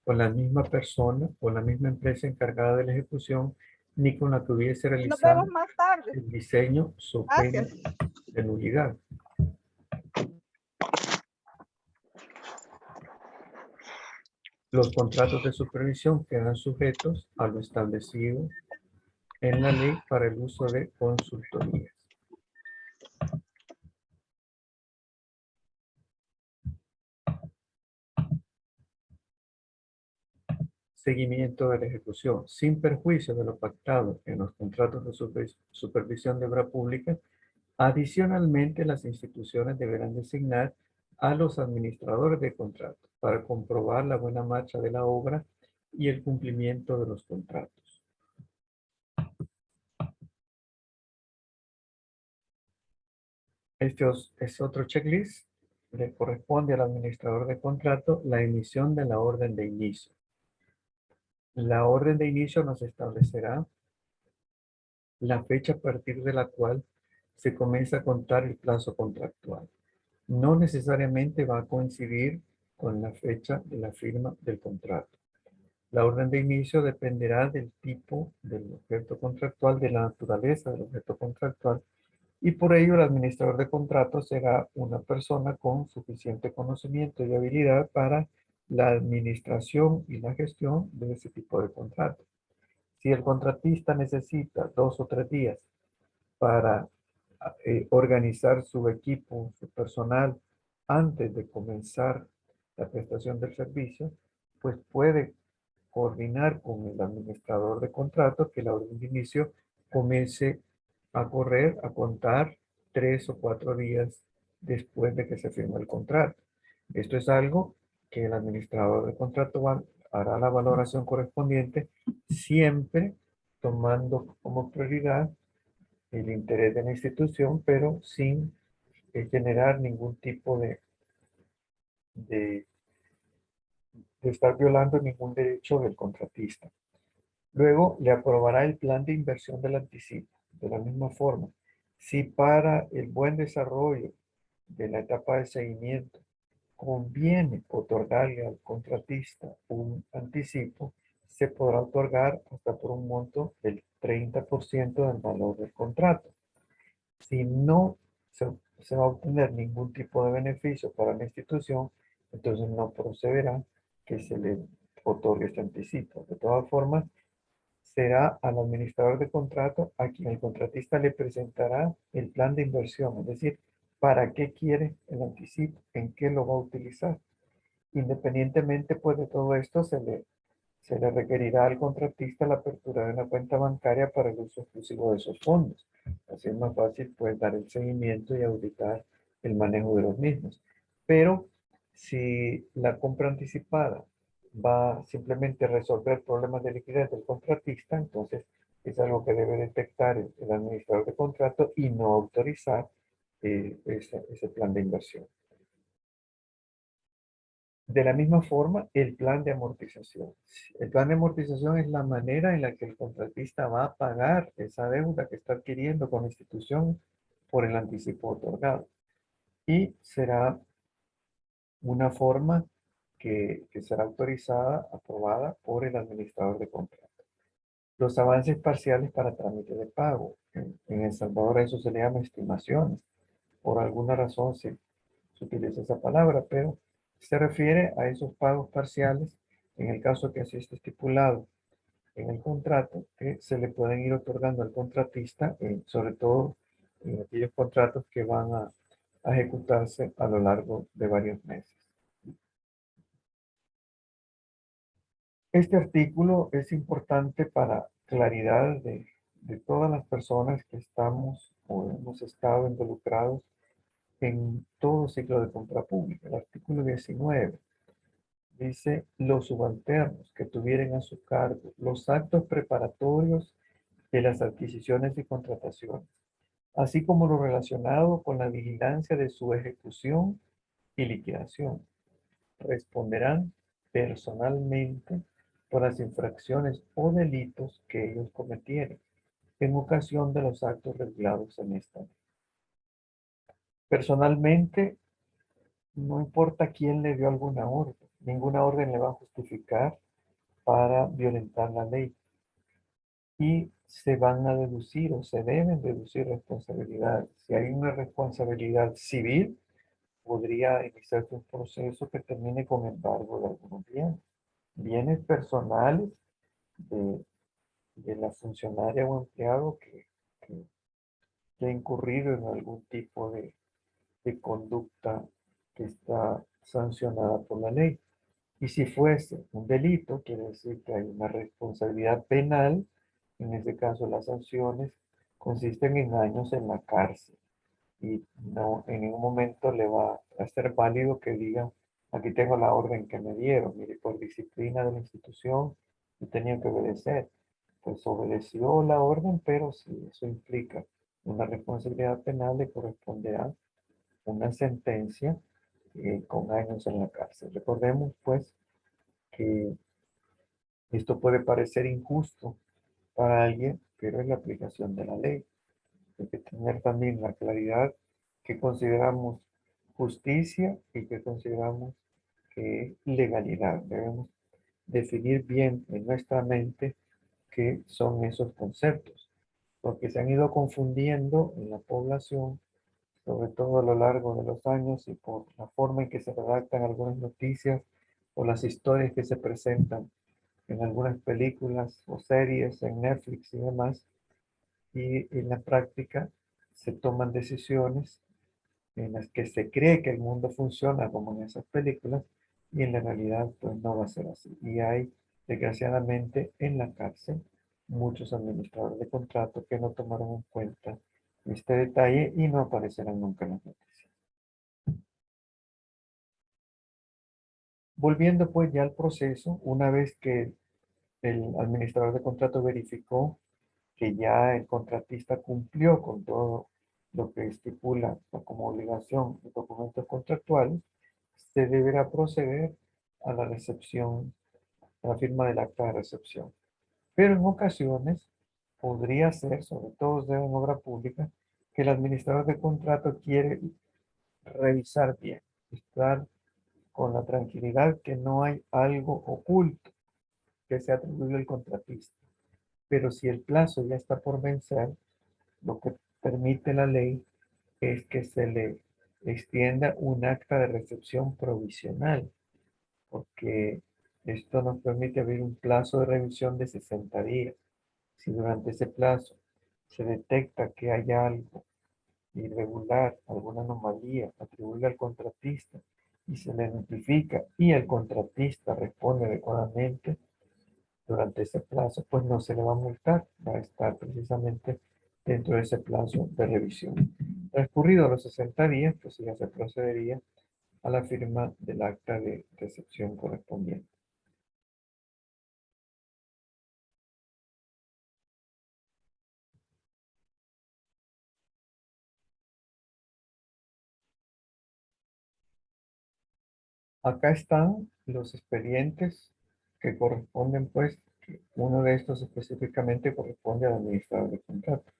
con la misma persona o la misma empresa encargada de la ejecución, ni con la que hubiese Nos vemos realizado más tarde. el diseño, so pena Gracias. de nulidad. Los contratos de supervisión quedan sujetos a lo establecido en la ley para el uso de consultorías. Seguimiento de la ejecución. Sin perjuicio de lo pactado en los contratos de supervisión de obra pública, adicionalmente las instituciones deberán designar a los administradores de contrato para comprobar la buena marcha de la obra y el cumplimiento de los contratos. Este es otro checklist. Le corresponde al administrador de contrato la emisión de la orden de inicio. La orden de inicio nos establecerá la fecha a partir de la cual se comienza a contar el plazo contractual. No necesariamente va a coincidir con la fecha de la firma del contrato. La orden de inicio dependerá del tipo del objeto contractual, de la naturaleza del objeto contractual, y por ello el administrador de contratos será una persona con suficiente conocimiento y habilidad para la administración y la gestión de ese tipo de contrato. Si el contratista necesita 2 o 3 días para organizar su equipo, su personal, antes de comenzar la prestación del servicio, pues puede coordinar con el administrador de contrato que la orden de inicio comience a correr, a contar 3 o 4 días después de que se firme el contrato. Esto es algo que el administrador de contrato hará la valoración correspondiente, siempre tomando como prioridad el interés de la institución, pero sin generar ningún tipo de, de estar violando ningún derecho del contratista. Luego le aprobará el plan de inversión del anticipo. De la misma forma, si para el buen desarrollo de la etapa de seguimiento conviene otorgarle al contratista un anticipo, se podrá otorgar hasta por un monto del 30% del valor del contrato. Si no se va a obtener ningún tipo de beneficio para la institución, entonces no procederá que se le otorgue este anticipo. De todas formas, será al administrador de contrato a quien el contratista le presentará el plan de inversión, es decir, para qué quiere el anticipo, en qué lo va a utilizar. Independientemente pues de todo esto, se le se le requerirá al contratista la apertura de una cuenta bancaria para el uso exclusivo de esos fondos. Así es más fácil pues dar el seguimiento y auditar el manejo de los mismos. Pero si la compra anticipada va simplemente a resolver problemas de liquidez del contratista, entonces es algo que debe detectar el administrador de contrato y no autorizar ese plan de inversión. De la misma forma, el plan de amortización. El plan de amortización es la manera en la que el contratista va a pagar esa deuda que está adquiriendo con la institución por el anticipo otorgado. Y será una forma que será autorizada, aprobada por el administrador de contrato. Los avances parciales para trámite de pago. En El Salvador eso se le llama estimaciones. Por alguna razón se utiliza esa palabra, pero se refiere a esos pagos parciales, en el caso que así esté estipulado en el contrato, que se le pueden ir otorgando al contratista, sobre todo en aquellos contratos que van a ejecutarse a lo largo de varios meses. Este artículo es importante para claridad de todas las personas que estamos o hemos estado involucrados en todo ciclo de compra pública. El artículo 19 dice: los subalternos que tuvieran a su cargo los actos preparatorios de las adquisiciones y contrataciones, así como lo relacionado con la vigilancia de su ejecución y liquidación, responderán personalmente por las infracciones o delitos que ellos cometieron en ocasión de los actos regulados en esta ley. Personalmente, no importa quién le dio alguna orden, ninguna orden le va a justificar para violentar la ley. Y se van a deducir o se deben deducir responsabilidades. Si hay una responsabilidad civil, podría iniciarse un proceso que termine con embargo de algunos bienes. Bienes personales de, de la funcionaria o empleado que ha incurrido en algún tipo de conducta que está sancionada por la ley. Y si fuese un delito, quiere decir que hay una responsabilidad penal. En este caso, las sanciones consisten en años en la cárcel. Y no en ningún momento le va a ser válido que diga: aquí tengo la orden que me dieron, mire, por disciplina de la institución, y tenía que obedecer. Pues obedeció la orden, pero si eso implica una responsabilidad penal, le corresponderá una sentencia con años en la cárcel. Recordemos, pues, que esto puede parecer injusto para alguien, pero es la aplicación de la ley. Hay que tener también la claridad que consideramos justicia y que consideramos que es legalidad. Debemos definir bien en nuestra mente qué son esos conceptos, porque se han ido confundiendo en la población, sobre todo a lo largo de los años y por la forma en que se redactan algunas noticias o las historias que se presentan en algunas películas o series en Netflix y demás, y en la práctica se toman decisiones en las que se cree que el mundo funciona como en esas películas, y en la realidad pues no va a ser así. Y hay, desgraciadamente, en la cárcel muchos administradores de contrato que no tomaron en cuenta este detalle y no aparecerán nunca en las noticias. Volviendo pues ya al proceso, una vez que el administrador de contrato verificó que ya el contratista cumplió con todo lo que estipula como obligación los documentos contractuales, se deberá proceder a la recepción, a la firma del acta de recepción. Pero en ocasiones podría ser, sobre todo en obra pública, que el administrador de contrato quiere revisar bien, estar con la tranquilidad que no hay algo oculto que se atribuye al contratista. Pero si el plazo ya está por vencer, lo que permite la ley es que se le extienda un acta de recepción provisional, porque esto nos permite abrir un plazo de revisión de 60 días. Si durante ese plazo se detecta que hay algo irregular, alguna anomalía atribuible al contratista, y se le notifica y el contratista responde adecuadamente, durante ese plazo, pues no se le va a multar, va a estar precisamente dentro de ese plazo de revisión. Transcurrido los 60 días, pues ya se procedería a la firma del acta de recepción correspondiente. Acá están los expedientes que corresponden, pues, uno de estos específicamente corresponde al administrador de contrato.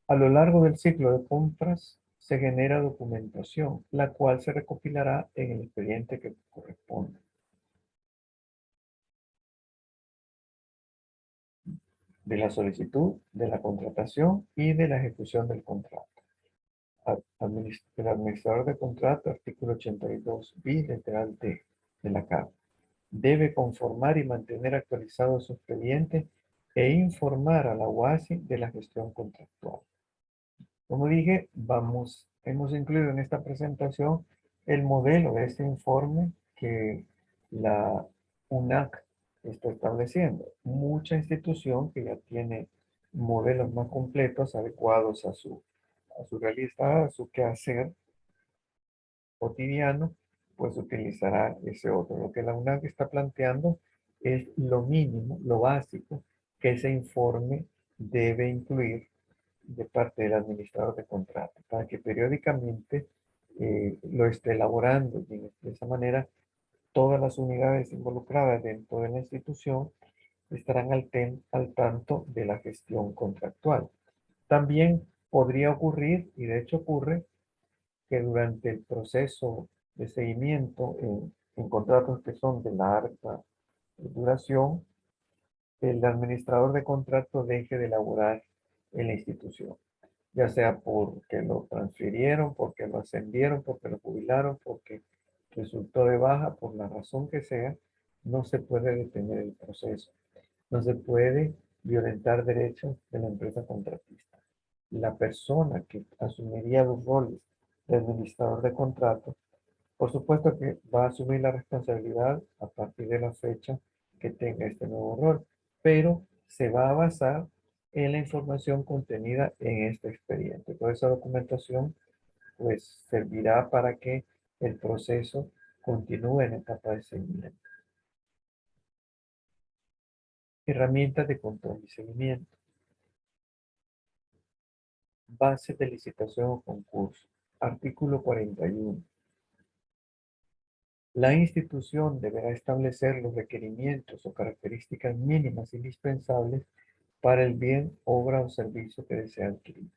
A lo largo del ciclo de compras se genera documentación, la cual se recopilará en el expediente que corresponde. De la solicitud, de la contratación y de la ejecución del contrato. El administrador de contrato, artículo 82 bis, literal D de la CAP, debe conformar y mantener actualizado su expediente e informar a la UASI de la gestión contractual. Como dije, hemos incluido en esta presentación el modelo de este informe que la UNAC está estableciendo. Mucha institución que ya tiene modelos más completos adecuados a su realidad, a su quehacer cotidiano, pues utilizará ese otro. Lo que la UNAC está planteando es lo mínimo, lo básico, que ese informe debe incluir de parte del administrador de contrato, para que periódicamente lo esté elaborando y de esa manera todas las unidades involucradas dentro de la institución estarán al tanto de la gestión contractual. También podría ocurrir, y de hecho ocurre, que durante el proceso de seguimiento en contratos que son de larga duración, el administrador de contrato deje de elaborar en la institución, ya sea porque lo transfirieron, porque lo ascendieron, porque lo jubilaron, porque resultó de baja, por la razón que sea, no se puede detener el proceso. No se puede violentar derechos de la empresa contratista. La persona que asumiría los roles de administrador de contrato, por supuesto que va a asumir la responsabilidad a partir de la fecha que tenga este nuevo rol, pero se va a basar en la información contenida en este expediente. Toda esa documentación pues servirá para que el proceso continúe en etapa de seguimiento. Herramientas de control y seguimiento. Base de licitación o concurso. Artículo 41. La institución deberá establecer los requerimientos o características mínimas indispensables para el bien, obra o servicio que desea adquirir,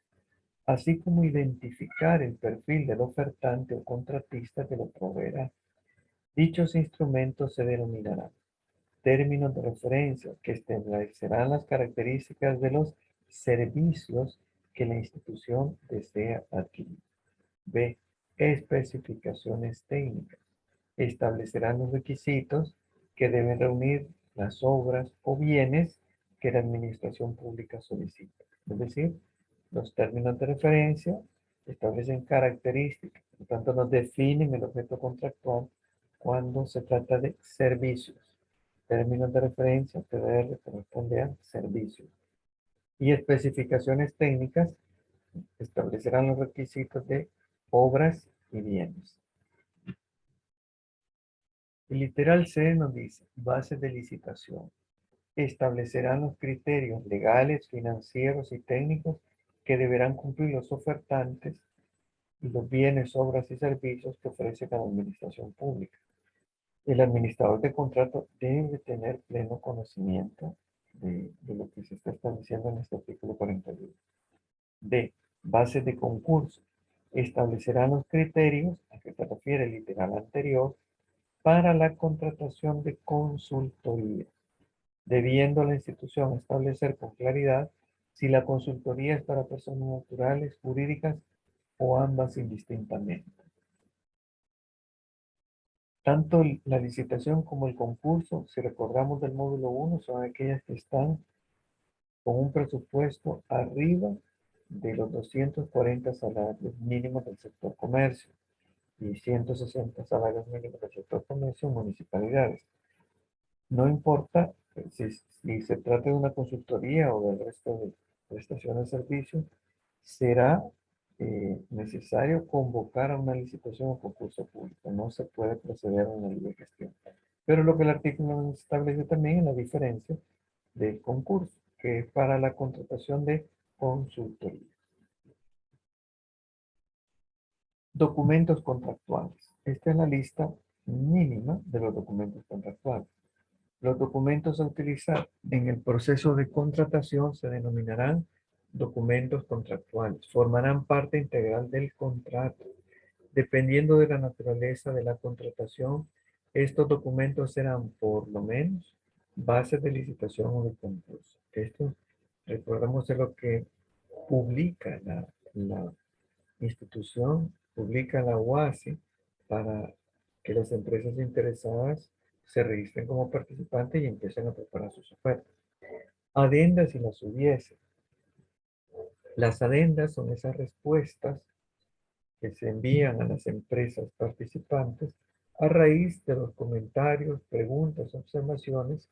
así como identificar el perfil del ofertante o contratista que lo proveerá. Dichos instrumentos se denominarán términos de referencia que establecerán las características de los servicios que la institución desea adquirir. B. Especificaciones técnicas. Establecerán los requisitos que deben reunir las obras o bienes que la administración pública solicita. Es decir, los términos de referencia establecen características, por lo tanto nos definen el objeto contractual cuando se trata de servicios. Términos de referencia, TDR, corresponde a servicios. Y especificaciones técnicas establecerán los requisitos de obras y bienes. El literal C nos dice, bases de licitación. Establecerán los criterios legales, financieros y técnicos que deberán cumplir los ofertantes y los bienes, obras y servicios que ofrece cada administración pública. El administrador de contrato debe tener pleno conocimiento de lo que se está estableciendo en este artículo 41. D. Bases de concurso. Establecerán los criterios a que se refiere el literal anterior para la contratación de consultoría, debiendo la institución establecer con claridad si la consultoría es para personas naturales, jurídicas o ambas indistintamente. Tanto la licitación como el concurso, si recordamos del módulo 1, son aquellas que están con un presupuesto arriba de los 240 salarios mínimos del sector comercio y 160 salarios mínimos del sector comercio en municipalidades. No importa si se trata de una consultoría o del resto de prestaciones de servicios, será necesario convocar a una licitación o concurso público. No se puede proceder a una libre gestión. Pero lo que el artículo establece también es la diferencia del concurso, que es para la contratación de consultoría. Documentos contractuales. Esta es la lista mínima de los documentos contractuales. Los documentos a utilizar en el proceso de contratación se denominarán documentos contractuales. Formarán parte integral del contrato. Dependiendo de la naturaleza de la contratación, estos documentos serán por lo menos bases de licitación o de concurso. Esto, recordamos, es lo que publica la institución, publica la UASI para que las empresas interesadas se registren como participantes y empiecen a preparar sus ofertas. Adendas si las hubiese. Las adendas son esas respuestas que se envían a las empresas participantes a raíz de los comentarios, preguntas, observaciones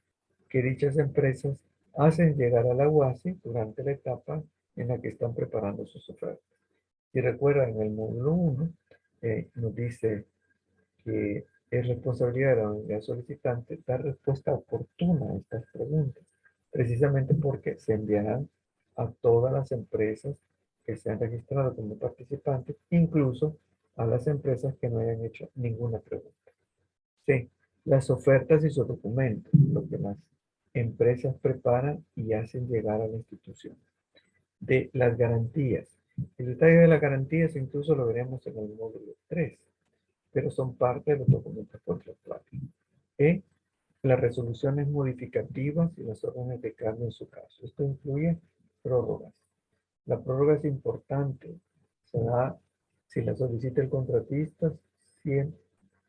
que dichas empresas hacen llegar a la UASI durante la etapa en la que están preparando sus ofertas. Si recuerdan, en el módulo 1 nos dice que es responsabilidad de la unidad solicitante dar respuesta oportuna a estas preguntas, precisamente porque se enviarán a todas las empresas que se han registrado como participantes, incluso a las empresas que no hayan hecho ninguna pregunta. Sí, las ofertas y sus documentos, lo que las empresas preparan y hacen llegar a la institución. De las garantías. El detalle de las garantías incluso lo veremos en el módulo 3, pero son parte de los documentos contractuales. E, las resoluciones modificativas y las órdenes de cambio en su caso. Esto incluye prórrogas. La prórroga es importante. Se da si la solicita el contratista, si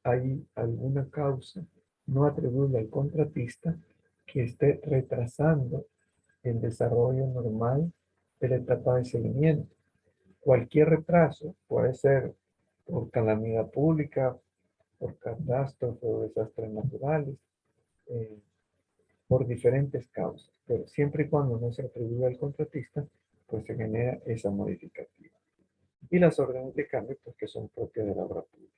hay alguna causa no atribuible al contratista que esté retrasando el desarrollo normal de la etapa de seguimiento. Cualquier retraso puede ser por calamidad pública, por catástrofe o desastres naturales, eh, por diferentes causas, pero siempre y cuando no se atribuye al contratista, pues se genera esa modificativa. Y las órdenes de cambio, pues que son propias de la obra pública.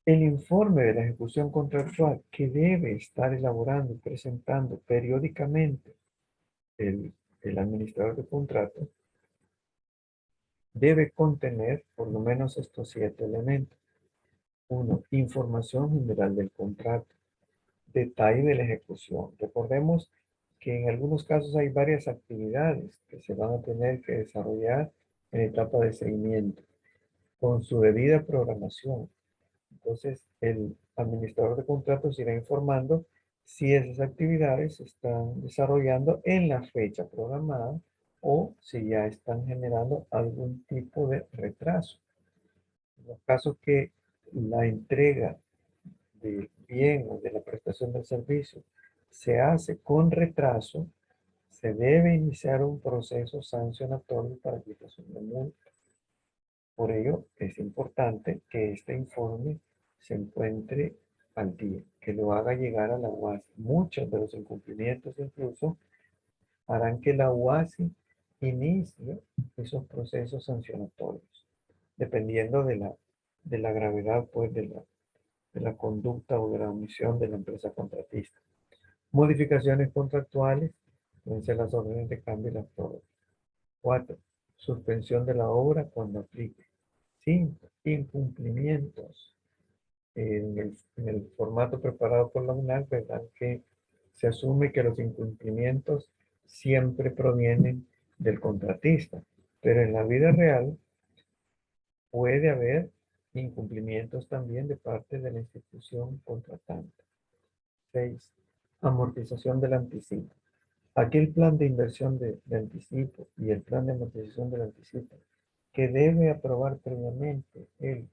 El informe de la ejecución contractual que debe estar elaborando y presentando periódicamente el administrador de contrato debe contener por lo menos estos 7 elementos. 1. Información general del contrato. Detalle de la ejecución. Recordemos que en algunos casos hay varias actividades que se van a tener que desarrollar en etapa de seguimiento con su debida programación. Entonces, el administrador de contratos irá informando si esas actividades se están desarrollando en la fecha programada o si ya están generando algún tipo de retraso. En los casos que la entrega del bien o de la prestación del servicio se hace con retraso, se debe iniciar un proceso sancionatorio para aplicación de multa. Por ello, es importante que este informe se encuentre al día, que lo haga llegar a la UASI. Muchos de los incumplimientos incluso harán que la UASI inicie esos procesos sancionatorios, dependiendo de la gravedad pues, de la conducta o de la omisión de la empresa contratista. Modificaciones contractuales, pueden ser las órdenes de cambio y las prórrogas. 4. Suspensión de la obra cuando aplique. 5. Incumplimientos. En el formato preparado por la UNAC, verán que se asume que los incumplimientos siempre provienen del contratista, pero en la vida real puede haber incumplimientos también de parte de la institución contratante. 6. Amortización del anticipo. Aquel plan de inversión de anticipo y el plan de amortización del anticipo que debe aprobar previamente el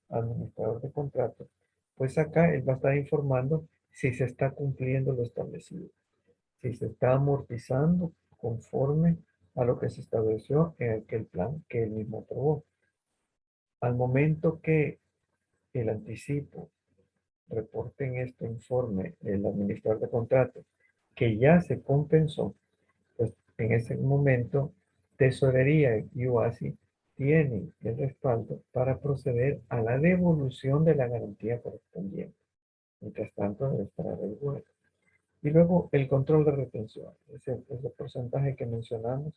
administrador de contrato, pues acá él va a estar informando si se está cumpliendo lo establecido, si se está amortizando conforme a lo que se estableció en aquel plan que él mismo aprobó. Al momento que el anticipo reporte en este informe el administrador de contrato que ya se compensó, pues en ese momento Tesorería y UASI tienen el respaldo para proceder a la devolución de la garantía correspondiente. Mientras tanto, debe esperar el juez. Y luego el control de retención, ese porcentaje que mencionamos,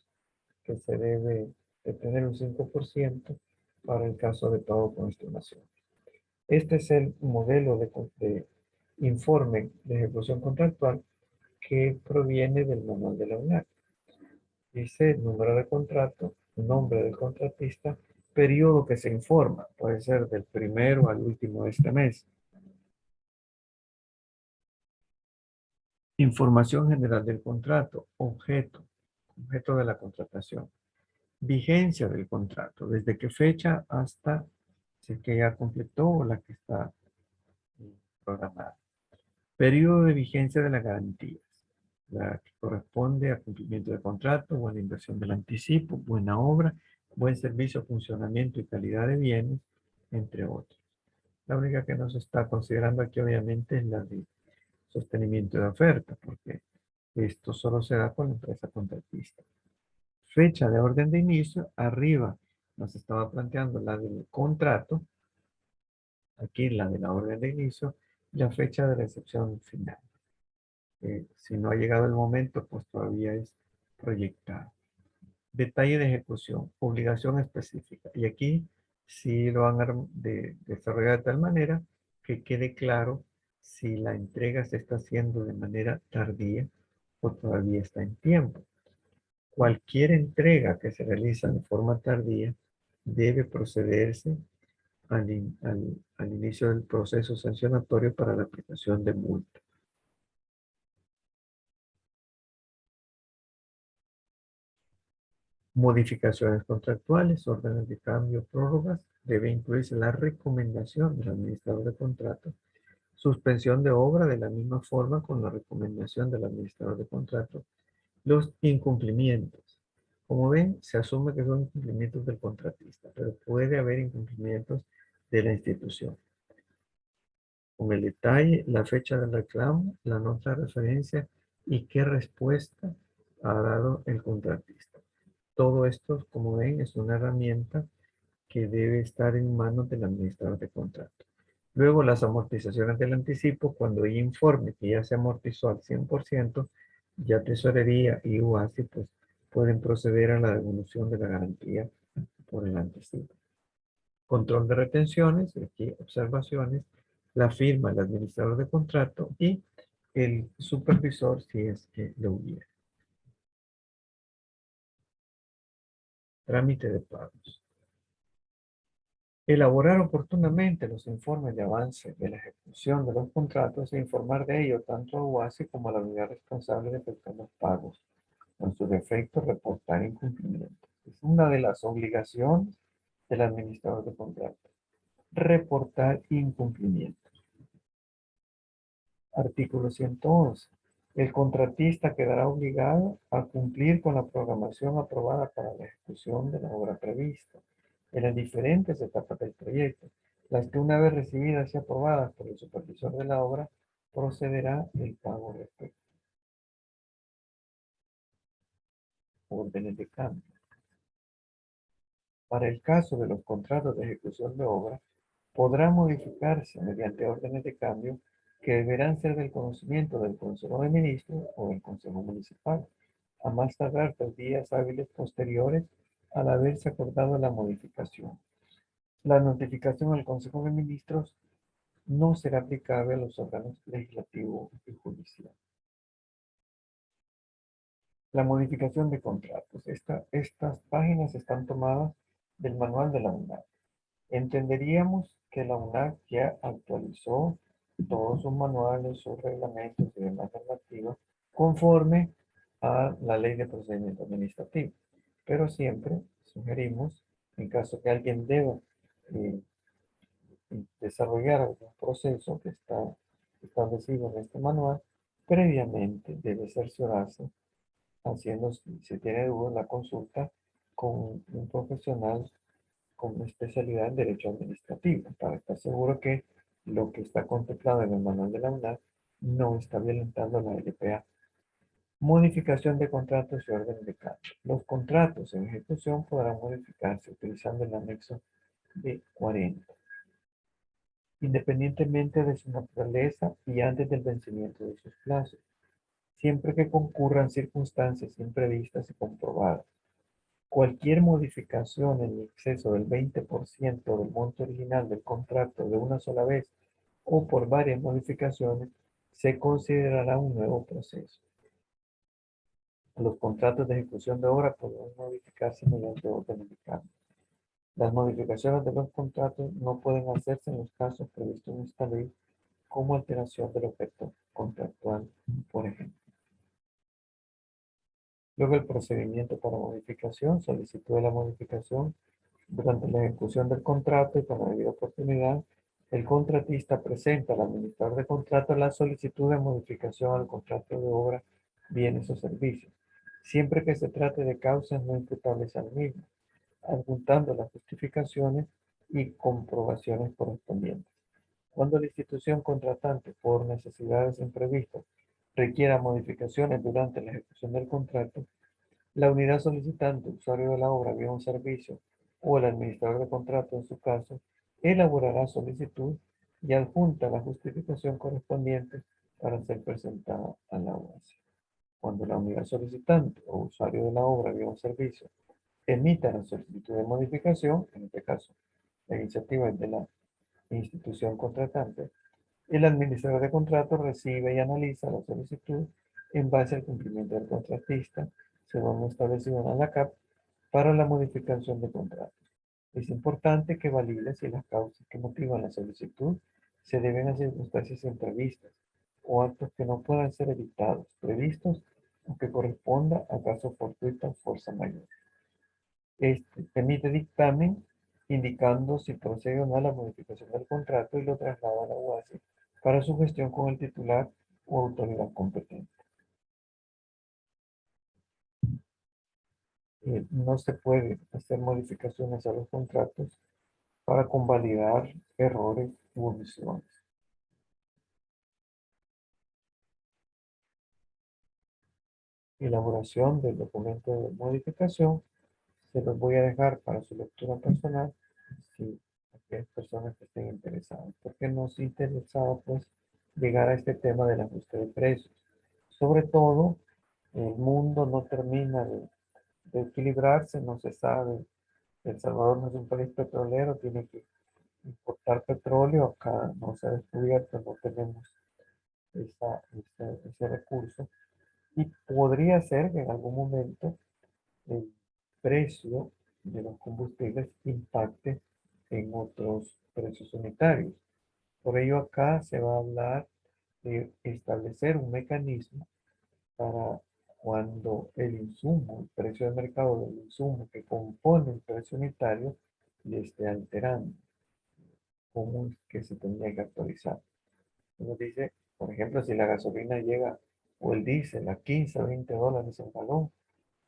que se debe de tener un 5% para el caso de pago con estimación. Este es el modelo de informe de ejecución contractual que proviene del manual de la UNAC. Dice número de contrato, nombre del contratista, periodo que se informa, puede ser del primero al último de este mes. Información general del contrato, objeto de la contratación. Vigencia del contrato, desde qué fecha hasta si es que ya completó o la que está programada. Periodo de vigencia de las garantías, la que corresponde a cumplimiento de contrato, buena inversión del anticipo, buena obra, buen servicio, funcionamiento y calidad de bienes, entre otros. La única que nos está considerando aquí obviamente es la de sostenimiento de oferta, porque esto solo se da con la empresa contratista. Fecha de orden de inicio, arriba nos estaba planteando la del contrato, aquí la de la orden de inicio, y la fecha de recepción final. Si no ha llegado el momento, pues todavía es proyectado. Detalle de ejecución, obligación específica. Y aquí sí lo van a desarrollar de tal manera que quede claro si la entrega se está haciendo de manera tardía o todavía está en tiempo. Cualquier entrega que se realiza de forma tardía debe procederse al inicio del proceso sancionatorio para la aplicación de multa. Modificaciones contractuales, órdenes de cambio, prórrogas, debe incluirse la recomendación del administrador de contrato, suspensión de obra de la misma forma con la recomendación del administrador de contrato, los incumplimientos. Como ven, se asume que son incumplimientos del contratista, pero puede haber incumplimientos de la institución. Con el detalle, la fecha del reclamo, la nota de referencia y qué respuesta ha dado el contratista. Todo esto, como ven, es una herramienta que debe estar en manos del administrador de contrato. Luego, las amortizaciones del anticipo, cuando hay informe que ya se amortizó al 100%, ya Tesorería y UASI pues, pueden proceder a la devolución de la garantía por el anticipo. Control de retenciones, aquí observaciones, la firma del administrador de contrato y el supervisor si es que lo hubiera. Trámite de pagos. Elaborar oportunamente los informes de avance de la ejecución de los contratos e informar de ello tanto a UASI como a la unidad responsable de efectuar los pagos. Con su defecto, reportar incumplimientos. Es una de las obligaciones del administrador de contratos. Reportar incumplimientos. Artículo 111. El contratista quedará obligado a cumplir con la programación aprobada para la ejecución de la obra prevista en las diferentes etapas del proyecto, las que una vez recibidas y aprobadas por el supervisor de la obra, procederá el pago respectivo. Órdenes de cambio. Para el caso de los contratos de ejecución de obra, podrá modificarse mediante órdenes de cambio que deberán ser del conocimiento del Consejo de Ministros o del Consejo Municipal, a más tardar 3 días hábiles posteriores al haberse acordado la modificación. La notificación al Consejo de Ministros no será aplicable a los órganos legislativo y judicial. La modificación de contratos. Estas páginas están tomadas del manual de la UNAC. Entenderíamos que la UNAC ya actualizó todos sus manuales, sus reglamentos y demás normativas conforme a la ley de procedimiento administrativo. Pero siempre sugerimos, en caso que alguien deba eh, desarrollar algún proceso que está establecido en este manual, previamente debe cerciorarse, haciendo, si tiene dudas, la consulta con un profesional con especialidad en Derecho Administrativo, para estar seguro que lo que está contemplado en el manual de la UNAC no está violentando la LPA. Modificación de contratos y orden de cambio. Los contratos en ejecución podrán modificarse utilizando el anexo B40, independientemente de su naturaleza y antes del vencimiento de sus plazos, siempre que concurran circunstancias imprevistas y comprobadas. Cualquier modificación en exceso del 20% del monto original del contrato de una sola vez o por varias modificaciones se considerará un nuevo proceso. Los contratos de ejecución de obra podrán modificarse mediante orden de cambio. Las modificaciones de los contratos no pueden hacerse en los casos previstos en esta ley como alteración del objeto contractual, por ejemplo. Luego el procedimiento para modificación, solicitud de la modificación. Durante la ejecución del contrato y con la debida oportunidad, el contratista presenta al administrador de contrato la solicitud de modificación al contrato de obra, bienes o servicios, siempre que se trate de causas no imputables al mismo, adjuntando las justificaciones y comprobaciones correspondientes. Cuando la institución contratante, por necesidades imprevistas, requiera modificaciones durante la ejecución del contrato, la unidad solicitante, usuario de la obra, bien o servicio, o el administrador de contrato en su caso, elaborará solicitud y adjunta la justificación correspondiente para ser presentada a la OASI. Cuando la unidad solicitante o usuario de la obra, bien o servicio, emita la solicitud de modificación, en este caso, la iniciativa es de la institución contratante, el administrador de contrato recibe y analiza la solicitud en base al cumplimiento del contratista, según lo establecido en la CAP, para la modificación de contrato. Es importante que valide si las causas que motivan la solicitud se deben a circunstancias imprevistas o actos que no puedan ser evitados, previstos o que corresponda a caso fortuito o fuerza mayor. Este emite dictamen indicando si procede o no a la modificación del contrato y lo traslada a la UASI para su gestión con el titular o autoridad competente. No se puede hacer modificaciones a los contratos para convalidar errores u omisiones. Elaboración del documento de modificación se los voy a dejar para su lectura personal si aquellas personas que estén interesadas, porque nos interesaba pues llegar a este tema del ajuste de precios. Sobre todo, el mundo no termina de equilibrarse, no se sabe. El Salvador no es un país petrolero, tiene que importar petróleo, acá no se ha descubierto, no tenemos ese recurso. Y podría ser que en algún momento el precio de los combustibles impacte en otros precios unitarios. Por ello acá se va a hablar de establecer un mecanismo para cuando el insumo, el precio de mercado del insumo que compone el precio unitario, le esté alterando, cómo es que se tendría que actualizar. Nos dice, por ejemplo, si la gasolina llega o el diésel a 15 o 20 dólares el galón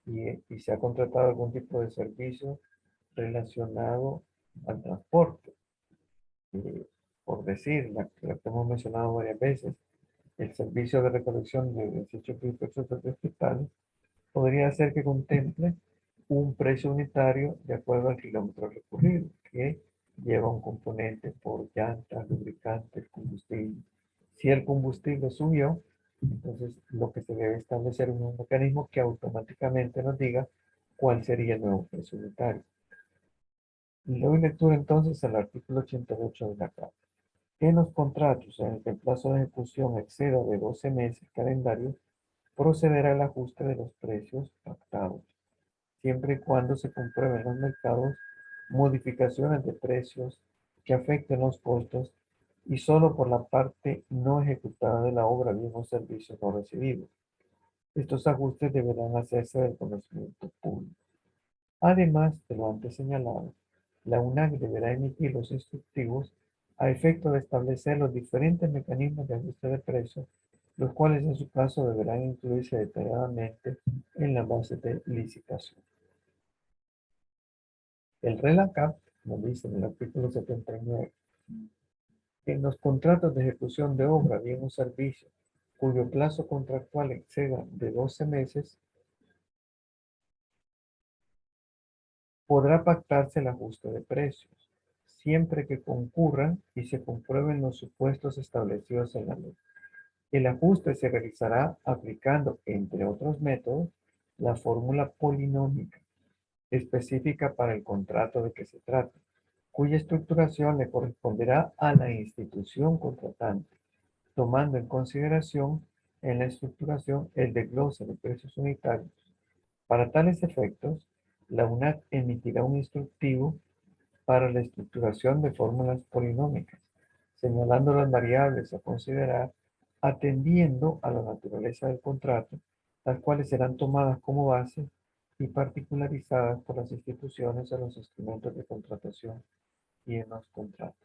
y se ha contratado algún tipo de servicio relacionado al transporte. Por decir, la que hemos mencionado varias veces, el servicio de recolección de desechos de hospitales podría ser que contemple un precio unitario de acuerdo al kilómetro recorrido, que lleva un componente por llantas, lubricantes, combustible. Si el combustible subió, entonces lo que se debe establecer es un mecanismo que automáticamente nos diga cuál sería el nuevo precio unitario. Y le doy lectura entonces al artículo 88 de la Carta. En los contratos en el que el plazo de ejecución exceda de 12 meses calendarios, procederá el ajuste de los precios pactados, siempre y cuando se comprueben en los mercados modificaciones de precios que afecten los costos y solo por la parte no ejecutada de la obra, bien o servicio no recibido. Estos ajustes deberán hacerse del conocimiento público. Además de lo antes señalado, la UNAC deberá emitir los instructivos a efecto de establecer los diferentes mecanismos de ajuste de precios, los cuales en su caso deberán incluirse detalladamente en la base de licitación. El RELACAP nos dice en el artículo 79 En los contratos de ejecución de obra, bien o servicio, cuyo plazo contractual exceda de 12 meses, podrá pactarse el ajuste de precios, siempre que concurran y se comprueben los supuestos establecidos en la ley. El ajuste se realizará aplicando, entre otros métodos, la fórmula polinómica específica para el contrato de que se trata, cuya estructuración le corresponderá a la institución contratante, tomando en consideración en la estructuración el desglose de precios unitarios. Para tales efectos, la UNAC emitirá un instructivo para la estructuración de fórmulas polinómicas, señalando las variables a considerar, atendiendo a la naturaleza del contrato, las cuales serán tomadas como base y particularizadas por las instituciones en los instrumentos de contratación y en los contratos.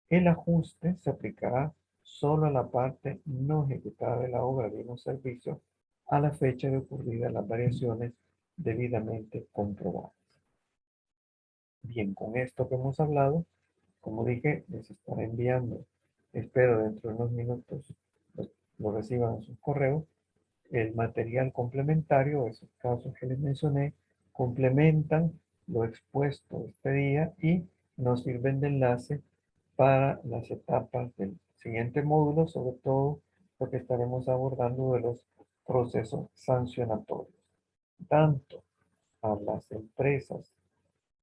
El ajuste se aplicará solo a la parte no ejecutada de la obra, bien o servicio, a la fecha de ocurridas las variaciones debidamente comprobadas. Bien, con esto que hemos hablado, como dije, les estaré enviando, espero dentro de unos minutos lo reciban en sus correos, el material complementario, esos casos que les mencioné, complementan lo expuesto este día y nos sirven de enlace para las etapas del siguiente módulo, sobre todo lo que estaremos abordando de los procesos sancionatorios, tanto a las empresas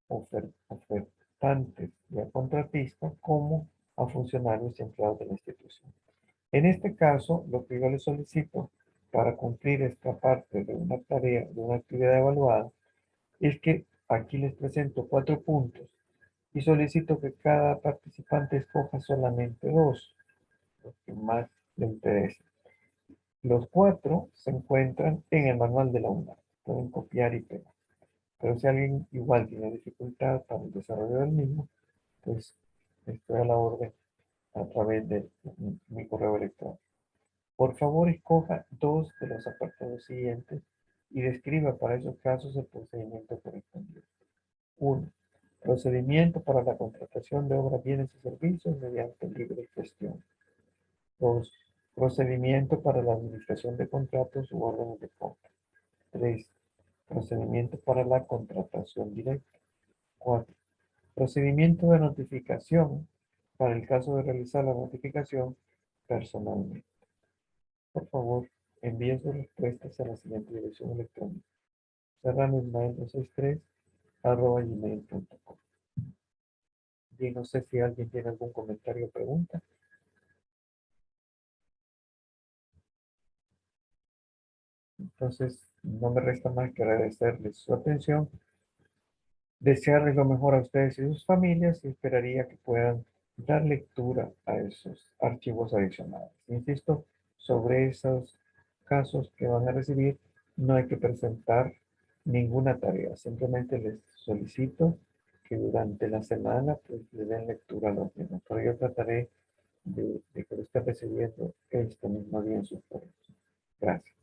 ofertantes y a contratistas como a funcionarios y empleados de la institución. En este caso, lo que yo les solicito para cumplir esta parte de una tarea, de una actividad evaluada, es que aquí les presento 4 puntos y solicito que cada participante escoja solamente 2, los que más le interesen. Los 4 se encuentran en el manual de la UNAM. Pueden copiar y pegar. Pero si alguien igual tiene dificultad para el desarrollo del mismo, pues estoy a la orden a través de mi correo electrónico. Por favor, escoja 2 de los apartados siguientes y describa para esos casos el procedimiento correspondiente. 1. Procedimiento para la contratación de obras, bienes y servicios mediante libre gestión. 2. Procedimiento para la administración de contratos u órdenes de compra. 3. Procedimiento para la contratación directa. 4. Procedimiento de notificación para el caso de realizar la notificación personalmente. Por favor, envíen sus respuestas a la siguiente dirección electrónica: serranoismael263@gmail.com. Y no sé si alguien tiene algún comentario o pregunta. Entonces, no me resta más que agradecerles su atención, desearles lo mejor a ustedes y sus familias y esperaría que puedan dar lectura a esos archivos adicionales. Insisto, sobre esos casos que van a recibir, no hay que presentar ninguna tarea. Simplemente les solicito que durante la semana pues, le den lectura a los mismos. Pero yo trataré de que lo esté recibiendo este mismo día en sus correos. Gracias.